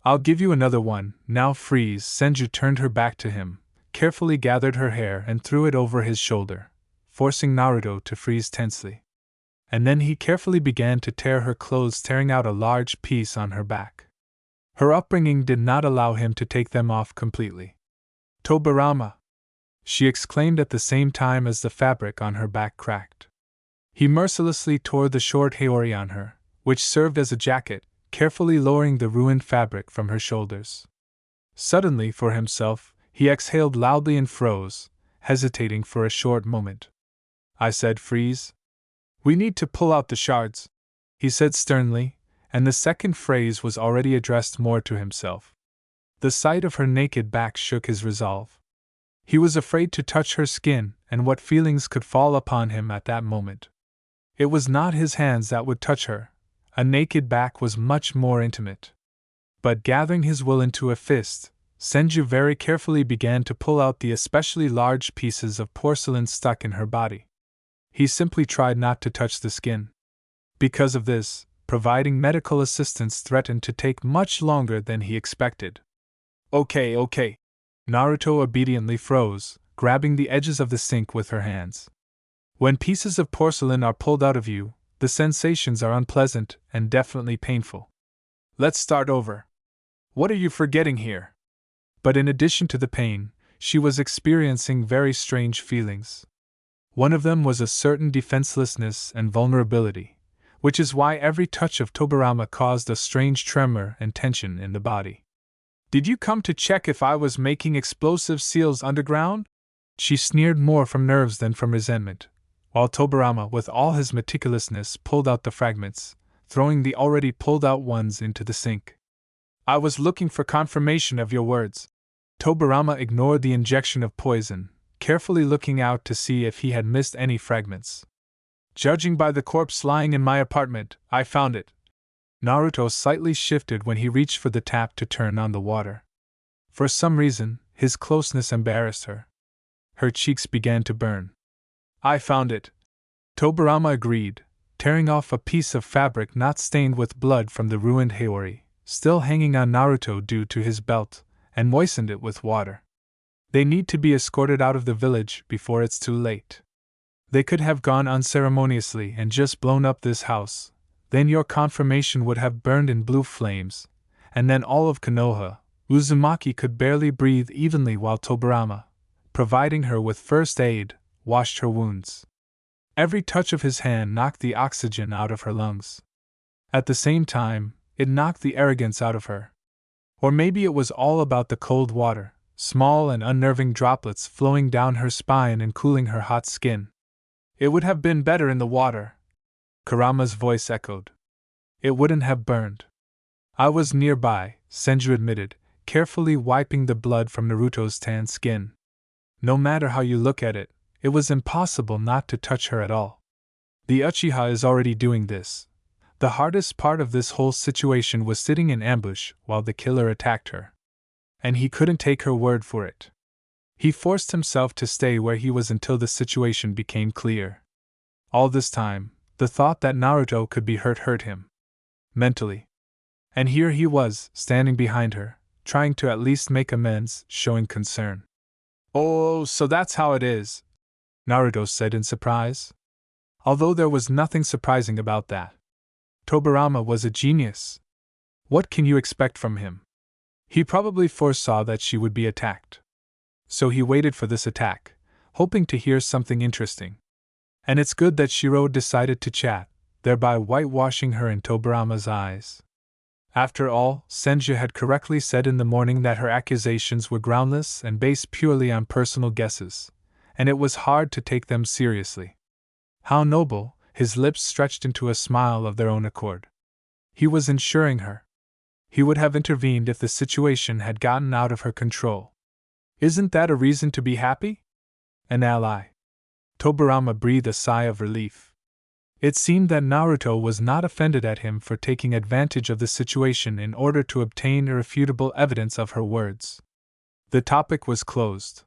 I'll give you another one, now freeze. Senju turned her back to him, carefully gathered her hair and threw it over his shoulder, forcing Naruto to freeze tensely. And then he carefully began to tear her clothes, tearing out a large piece on her back. Her upbringing did not allow him to take them off completely. Tobirama! She exclaimed at the same time as the fabric on her back cracked. He mercilessly tore the short haori on her, which served as a jacket, carefully lowering the ruined fabric from her shoulders. Suddenly, for himself, he exhaled loudly and froze, hesitating for a short moment. I said. Freeze. We need to pull out the shards, he said sternly, and the second phrase was already addressed more to himself. The sight of her naked back shook his resolve. He was afraid to touch her skin and what feelings could fall upon him at that moment. It was not his hands that would touch her. A naked back was much more intimate. But gathering his will into a fist, Senju very carefully began to pull out the especially large pieces of porcelain stuck in her body. He simply tried not to touch the skin. Because of this, providing medical assistance threatened to take much longer than he expected. Okay. Naruto obediently froze, grabbing the edges of the sink with her hands. When pieces of porcelain are pulled out of you, the sensations are unpleasant and definitely painful. Let's start over. What are you forgetting here? But in addition to the pain, she was experiencing very strange feelings. One of them was a certain defenselessness and vulnerability, which is why every touch of Tobirama caused a strange tremor and tension in the body. Did you come to check if I was making explosive seals underground? She sneered more from nerves than from resentment, while Tobirama, with all his meticulousness, pulled out the fragments, throwing the already pulled out ones into the sink. I was looking for confirmation of your words. Tobirama ignored the injection of poison, carefully looking out to see if he had missed any fragments. Judging by the corpse lying in my apartment, I found it. Naruto slightly shifted when he reached for the tap to turn on the water. For some reason, his closeness embarrassed her. Her cheeks began to burn. I found it. Tobirama agreed, tearing off a piece of fabric not stained with blood from the ruined haori, still hanging on Naruto due to his belt, and moistened it with water. They need to be escorted out of the village before it's too late. They could have gone unceremoniously and just blown up this house. Then your confirmation would have burned in blue flames, and then all of Konoha, Uzumaki could barely breathe evenly while Tobirama, providing her with first aid, washed her wounds. Every touch of his hand knocked the oxygen out of her lungs. At the same time, it knocked the arrogance out of her. Or maybe it was all about the cold water, small and unnerving droplets flowing down her spine and cooling her hot skin. It would have been better in the water. Kurama's voice echoed. It wouldn't have burned. I was nearby, Senju admitted, carefully wiping the blood from Naruto's tan skin. No matter how you look at it, it was impossible not to touch her at all. The Uchiha is already doing this. The hardest part of this whole situation was sitting in ambush while the killer attacked her. And he couldn't take her word for it. He forced himself to stay where he was until the situation became clear. All this time, the thought that Naruto could be hurt him. Mentally. And here he was, standing behind her, trying to at least make amends, showing concern. Oh, so that's how it is, Naruto said in surprise. Although there was nothing surprising about that. Tobirama was a genius. What can you expect from him? He probably foresaw that she would be attacked. So he waited for this attack, hoping to hear something interesting. And it's good that Shiro decided to chat, thereby whitewashing her in Tobirama's eyes. After all, Senju had correctly said in the morning that her accusations were groundless and based purely on personal guesses, and it was hard to take them seriously. How noble, his lips stretched into a smile of their own accord. He was ensuring her. He would have intervened if the situation had gotten out of her control. Isn't that a reason to be happy? An ally. Tobirama breathed a sigh of relief. It seemed that Naruto was not offended at him for taking advantage of the situation in order to obtain irrefutable evidence of her words. The topic was closed.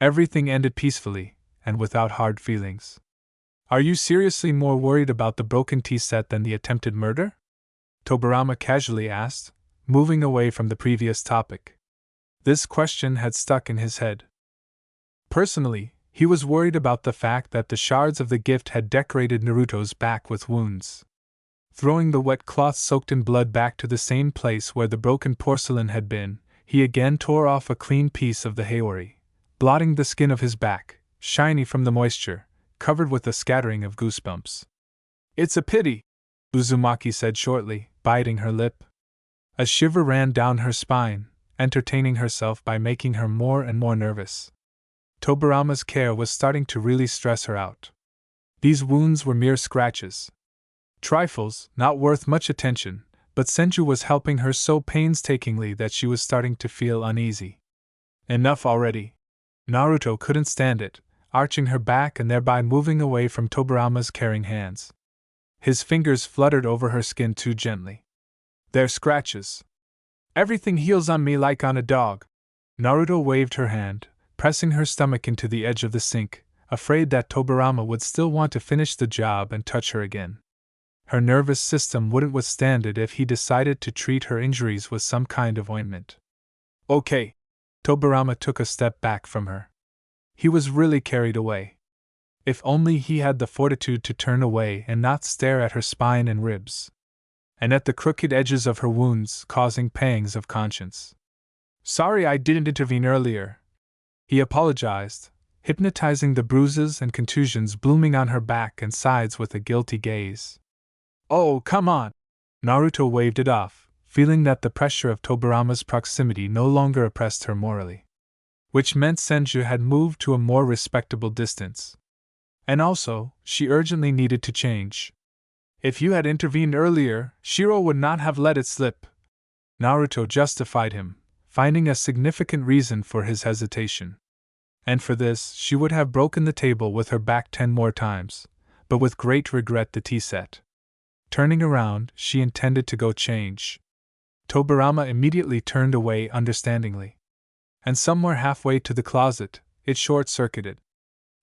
Everything ended peacefully, and without hard feelings. Are you seriously more worried about the broken tea set than the attempted murder? Tobirama casually asked, moving away from the previous topic. This question had stuck in his head. Personally, he was worried about the fact that the shards of the gift had decorated Naruto's back with wounds. Throwing the wet cloth soaked in blood back to the same place where the broken porcelain had been, he again tore off a clean piece of the haori, blotting the skin of his back, shiny from the moisture, covered with a scattering of goosebumps. It's a pity, Uzumaki said shortly, biting her lip. A shiver ran down her spine, entertaining herself by making her more and more nervous. Tobirama's care was starting to really stress her out. These wounds were mere scratches. Trifles, not worth much attention, but Senju was helping her so painstakingly that she was starting to feel uneasy. Enough already. Naruto couldn't stand it, arching her back and thereby moving away from Tobirama's caring hands. His fingers fluttered over her skin too gently. They're scratches. Everything heals on me like on a dog. Naruto waved her hand, pressing her stomach into the edge of the sink, afraid that Tobirama would still want to finish the job and touch her again. Her nervous system wouldn't withstand it if he decided to treat her injuries with some kind of ointment. Okay. Tobirama took a step back from her. He was really carried away. If only he had the fortitude to turn away and not stare at her spine and ribs, and at the crooked edges of her wounds, causing pangs of conscience. Sorry I didn't intervene earlier. He apologized, hypnotizing the bruises and contusions blooming on her back and sides with a guilty gaze. Oh, come on! Naruto waved it off, feeling that the pressure of Tobirama's proximity no longer oppressed her morally. Which meant Senju had moved to a more respectable distance. And also, she urgently needed to change. If you had intervened earlier, Shiro would not have let it slip. Naruto justified him, finding a significant reason for his hesitation. And for this, she would have broken the table with her back 10 more times, but with great regret the tea set. Turning around, she intended to go change. Tobirama immediately turned away understandingly. And somewhere halfway to the closet, it short-circuited.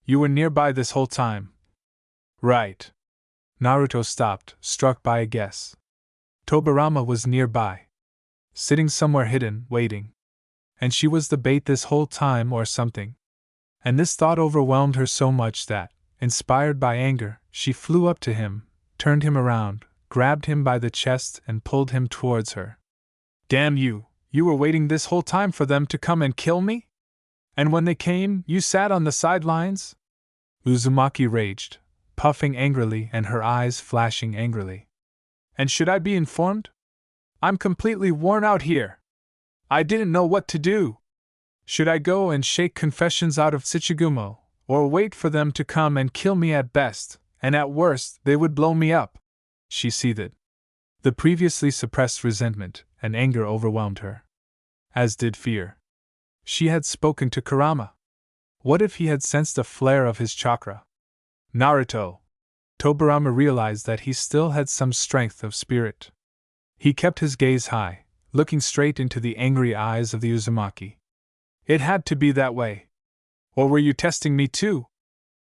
You were nearby this whole time. Right. Naruto stopped, struck by a guess. Tobirama was nearby. Sitting somewhere hidden, waiting. And she was the bait this whole time or something. And this thought overwhelmed her so much that, inspired by anger, she flew up to him, turned him around, grabbed him by the chest and pulled him towards her. Damn you! You were waiting this whole time for them to come and kill me? And when they came, you sat on the sidelines? Uzumaki raged, puffing angrily and her eyes flashing angrily. And should I be informed? I'm completely worn out here. I didn't know what to do. Should I go and shake confessions out of Tsuchigumo, or wait for them to come and kill me at best, and at worst they would blow me up? She seethed. The previously suppressed resentment and anger overwhelmed her. As did fear. She had spoken to Kurama. What if he had sensed a flare of his chakra? Naruto! Tobirama realized that he still had some strength of spirit. He kept his gaze high, looking straight into the angry eyes of the Uzumaki. It had to be that way. Or were you testing me too?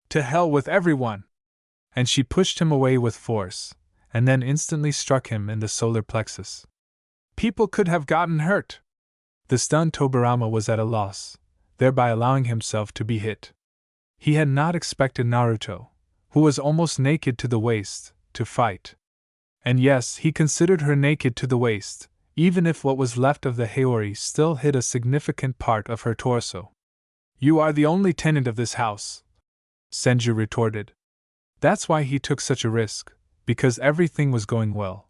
To hell with everyone! And she pushed him away with force, and then instantly struck him in the solar plexus. People could have gotten hurt. The stunned Tobirama was at a loss, thereby allowing himself to be hit. He had not expected Naruto, who was almost naked to the waist, to fight. And yes, he considered her naked to the waist, even if what was left of the haori still hid a significant part of her torso. You are the only tenant of this house, Senju retorted. That's why he took such a risk, because everything was going well.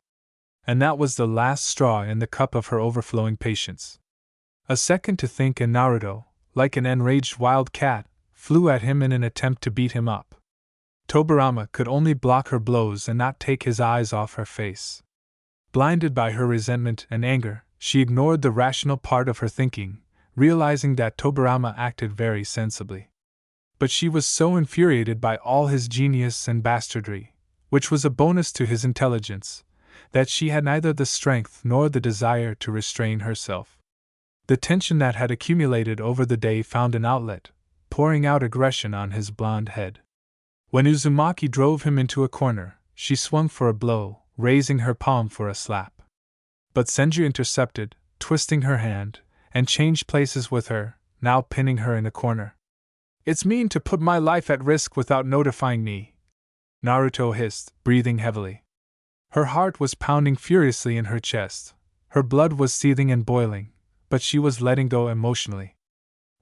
And that was the last straw in the cup of her overflowing patience. A second to think and Naruto, like an enraged wild cat, flew at him in an attempt to beat him up. Tobirama could only block her blows and not take his eyes off her face. Blinded by her resentment and anger, she ignored the rational part of her thinking, realizing that Tobirama acted very sensibly. But she was so infuriated by all his genius and bastardry, which was a bonus to his intelligence, that she had neither the strength nor the desire to restrain herself. The tension that had accumulated over the day found an outlet, pouring out aggression on his blonde head. When Uzumaki drove him into a corner, she swung for a blow, raising her palm for a slap. But Senju intercepted, twisting her hand, and changed places with her, now pinning her in a corner. It's mean to put my life at risk without notifying me, Naruto hissed, breathing heavily. Her heart was pounding furiously in her chest, her blood was seething and boiling, but she was letting go emotionally.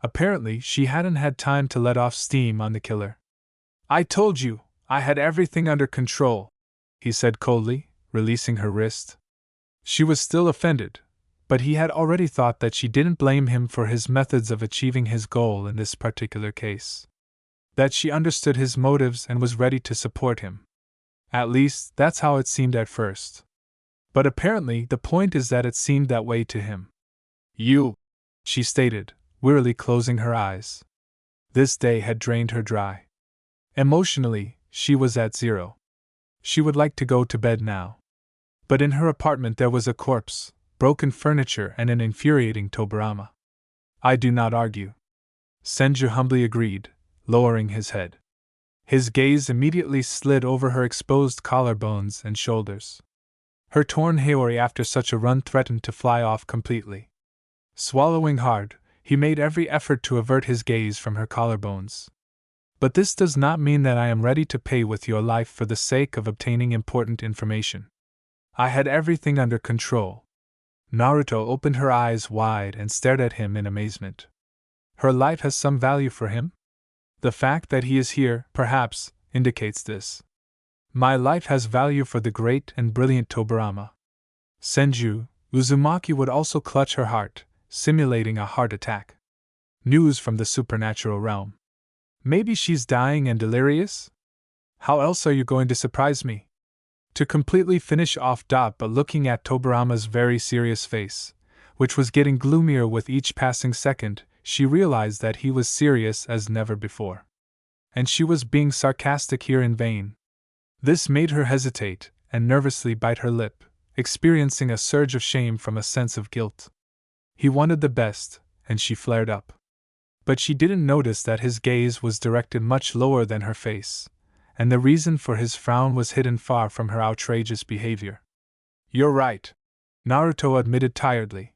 Apparently, she hadn't had time to let off steam on the killer. I told you, I had everything under control, he said coldly, releasing her wrist. She was still offended, but he had already thought that she didn't blame him for his methods of achieving his goal in this particular case. That she understood his motives and was ready to support him. At least, that's how it seemed at first. But apparently, the point is that it seemed that way to him. You, she stated, wearily closing her eyes. This day had drained her dry. Emotionally, she was at zero. She would like to go to bed now. But in her apartment there was a corpse, broken furniture, and an infuriating Tobirama. I do not argue. Senju humbly agreed, lowering his head. His gaze immediately slid over her exposed collarbones and shoulders. Her torn haori after such a run threatened to fly off completely. Swallowing hard, he made every effort to avert his gaze from her collarbones. But this does not mean that I am ready to pay with your life for the sake of obtaining important information. I had everything under control. Naruto opened her eyes wide and stared at him in amazement. Her life has some value for him? The fact that he is here, perhaps, indicates this. My life has value for the great and brilliant Tobirama. Senju, Uzumaki would also clutch her heart, simulating a heart attack. News from the supernatural realm. Maybe she's dying and delirious? How else are you going to surprise me? To completely finish off but looking at Tobirama's very serious face, which was getting gloomier with each passing second, she realized that he was serious as never before. And she was being sarcastic here in vain. This made her hesitate and nervously bite her lip, experiencing a surge of shame from a sense of guilt. He wanted the best, and she flared up. But she didn't notice that his gaze was directed much lower than her face, and the reason for his frown was hidden far from her outrageous behavior. You're right, Naruto admitted tiredly.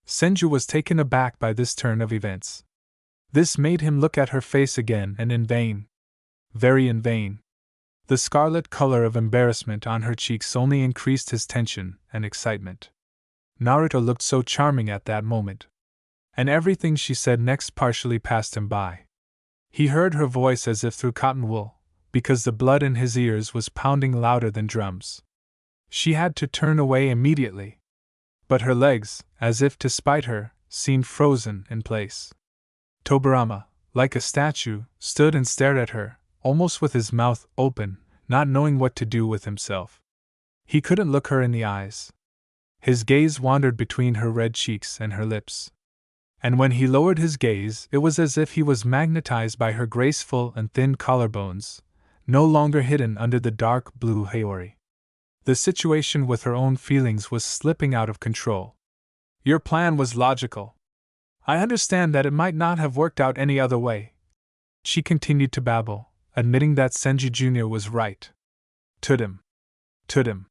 Senju was taken aback by this turn of events. This made him look at her face again, and in vain. Very in vain. The scarlet color of embarrassment on her cheeks only increased his tension and excitement. Naruto looked so charming at that moment. And everything she said next partially passed him by. He heard her voice as if through cotton wool, because the blood in his ears was pounding louder than drums. She had to turn away immediately. But her legs, as if to spite her, seemed frozen in place. Tobirama, like a statue, stood and stared at her, almost with his mouth open, not knowing what to do with himself. He couldn't look her in the eyes. His gaze wandered between her red cheeks and her lips. And when he lowered his gaze, it was as if he was magnetized by her graceful and thin collarbones, no longer hidden under the dark blue haori. The situation with her own feelings was slipping out of control. Your plan was logical. I understand that it might not have worked out any other way. She continued to babble, admitting that Senju Jr. was right. Tudum. Tudum.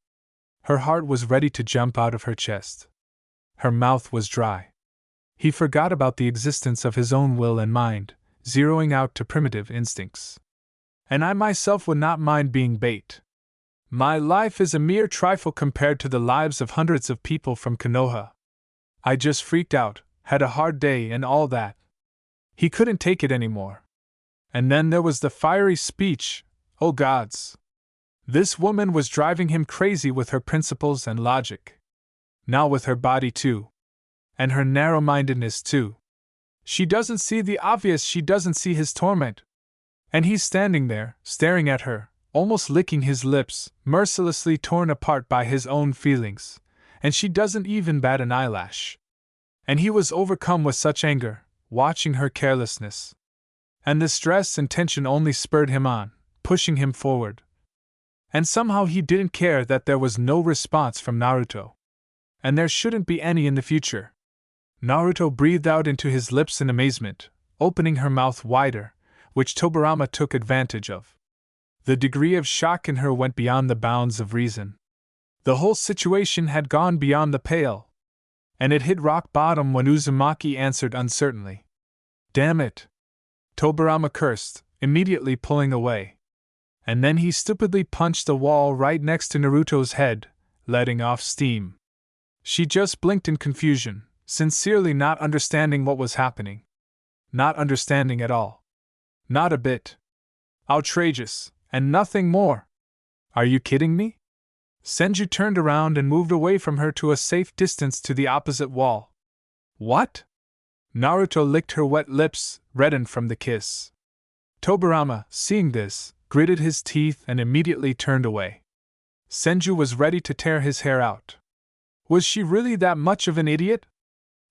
Her heart was ready to jump out of her chest. Her mouth was dry. He forgot about the existence of his own will and mind, zeroing out to primitive instincts. And I myself would not mind being bait. My life is a mere trifle compared to the lives of hundreds of people from Konoha. I just freaked out, had a hard day and all that. He couldn't take it anymore. And then there was the fiery speech, oh gods. This woman was driving him crazy with her principles and logic. Now with her body too. And her narrow-mindedness too. She doesn't see the obvious, she doesn't see his torment. And he's standing there, staring at her, almost licking his lips, mercilessly torn apart by his own feelings, and she doesn't even bat an eyelash. And he was overcome with such anger, watching her carelessness. And the stress and tension only spurred him on, pushing him forward. And somehow he didn't care that there was no response from Naruto. And there shouldn't be any in the future. Naruto breathed out into his lips in amazement, opening her mouth wider, which Tobirama took advantage of. The degree of shock in her went beyond the bounds of reason. The whole situation had gone beyond the pale. And it hit rock bottom when Uzumaki answered uncertainly. Damn it! Tobirama cursed, immediately pulling away. And then he stupidly punched the wall right next to Naruto's head, letting off steam. She just blinked in confusion, sincerely not understanding what was happening. Not understanding at all. Not a bit. Outrageous, and nothing more. Are you kidding me? Senju turned around and moved away from her to a safe distance to the opposite wall. What? Naruto licked her wet lips, reddened from the kiss. Tobirama, seeing this, gritted his teeth and immediately turned away. Senju was ready to tear his hair out. Was she really that much of an idiot?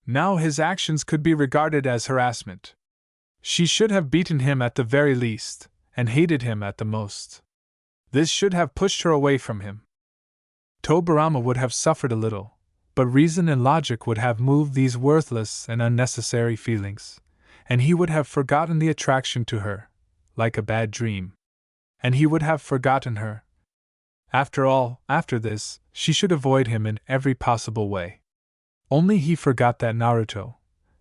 Now his actions could be regarded as harassment. She should have beaten him at the very least, and hated him at the most. This should have pushed her away from him. Tobirama would have suffered a little, but reason and logic would have moved these worthless and unnecessary feelings, and he would have forgotten the attraction to her, like a bad dream. And he would have forgotten her. After all, after this, she should avoid him in every possible way. Only he forgot that Naruto,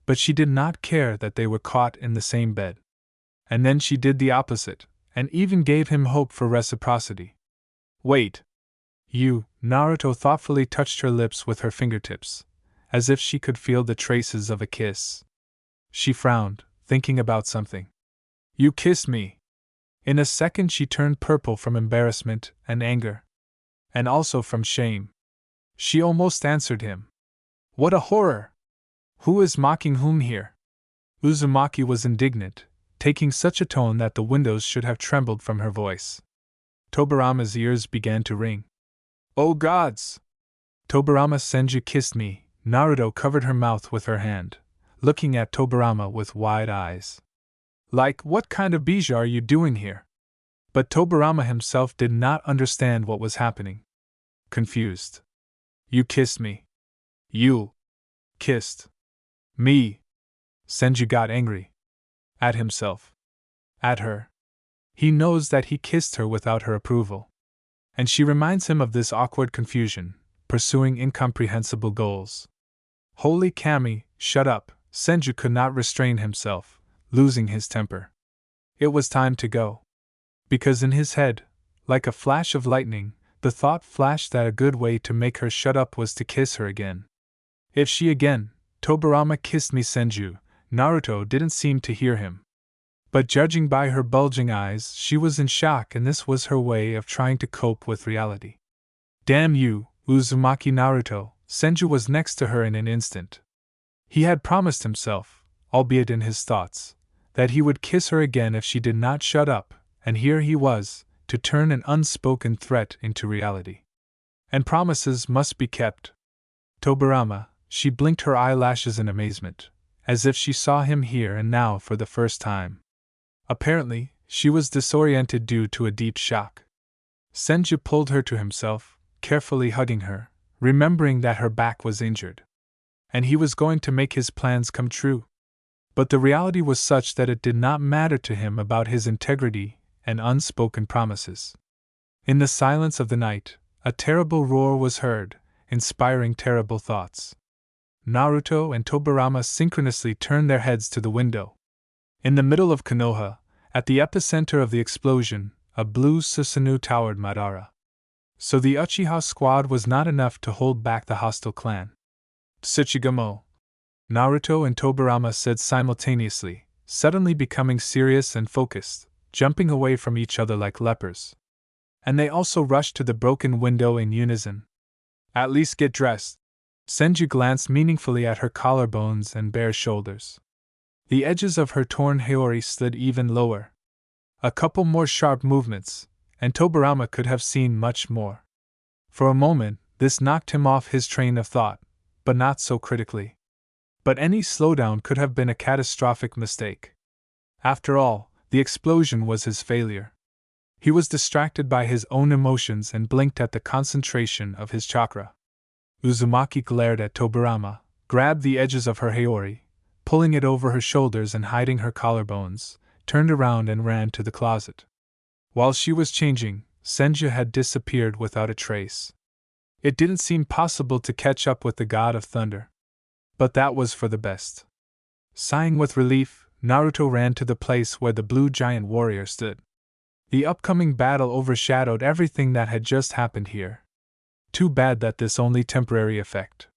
but she did not care that they were caught in the same bed. And then she did the opposite, and even gave him hope for reciprocity. Wait. You, Naruto thoughtfully touched her lips with her fingertips, as if she could feel the traces of a kiss. She frowned, thinking about something. You kissed me. In a second she turned purple from embarrassment and anger. And also from shame. She almost answered him. What a horror! Who is mocking whom here? Uzumaki was indignant, taking such a tone that the windows should have trembled from her voice. Tobirama's ears began to ring. Oh gods! Tobirama Senju kissed me. Naruto covered her mouth with her hand, looking at Tobirama with wide eyes. Like, what kind of bijou are you doing here? But Tobirama himself did not understand what was happening. Confused. You kissed me. You kissed me. Senju got angry. At himself. At her. He knows that he kissed her without her approval. And she reminds him of this awkward confusion, pursuing incomprehensible goals. Holy Kami, shut up! Senju could not restrain himself, losing his temper. It was time to go. Because in his head, like a flash of lightning, the thought flashed that a good way to make her shut up was to kiss her again. If she again, Tobirama kissed me Senju, Naruto didn't seem to hear him. But judging by her bulging eyes, she was in shock, and this was her way of trying to cope with reality. Damn you, Uzumaki Naruto! Senju was next to her in an instant. He had promised himself, albeit in his thoughts, that he would kiss her again if she did not shut up, and here he was, to turn an unspoken threat into reality. And promises must be kept. Tobirama, she blinked her eyelashes in amazement, as if she saw him here and now for the first time. Apparently, she was disoriented due to a deep shock. Senju pulled her to himself, carefully hugging her, remembering that her back was injured. And he was going to make his plans come true. But the reality was such that it did not matter to him about his integrity and unspoken promises. In the silence of the night, a terrible roar was heard, inspiring terrible thoughts. Naruto and Tobirama synchronously turned their heads to the window. In the middle of Konoha, at the epicenter of the explosion, a blue Susanoo towered Madara. So the Uchiha squad was not enough to hold back the hostile clan. Tsuchigumo! Naruto and Tobirama said simultaneously, suddenly becoming serious and focused, jumping away from each other like lepers. And they also rushed to the broken window in unison. At least get dressed. Senju glanced meaningfully at her collarbones and bare shoulders. The edges of her torn haori slid even lower. A couple more sharp movements, and Tobirama could have seen much more. For a moment, this knocked him off his train of thought, but not so critically. But any slowdown could have been a catastrophic mistake. After all, the explosion was his failure. He was distracted by his own emotions and blinked at the concentration of his chakra. Uzumaki glared at Tobirama, grabbed the edges of her haori, pulling it over her shoulders and hiding her collarbones, turned around and ran to the closet. While she was changing, Senju had disappeared without a trace. It didn't seem possible to catch up with the god of thunder. But that was for the best. Sighing with relief, Naruto ran to the place where the blue giant warrior stood. The upcoming battle overshadowed everything that had just happened here. Too bad that this only temporary effect.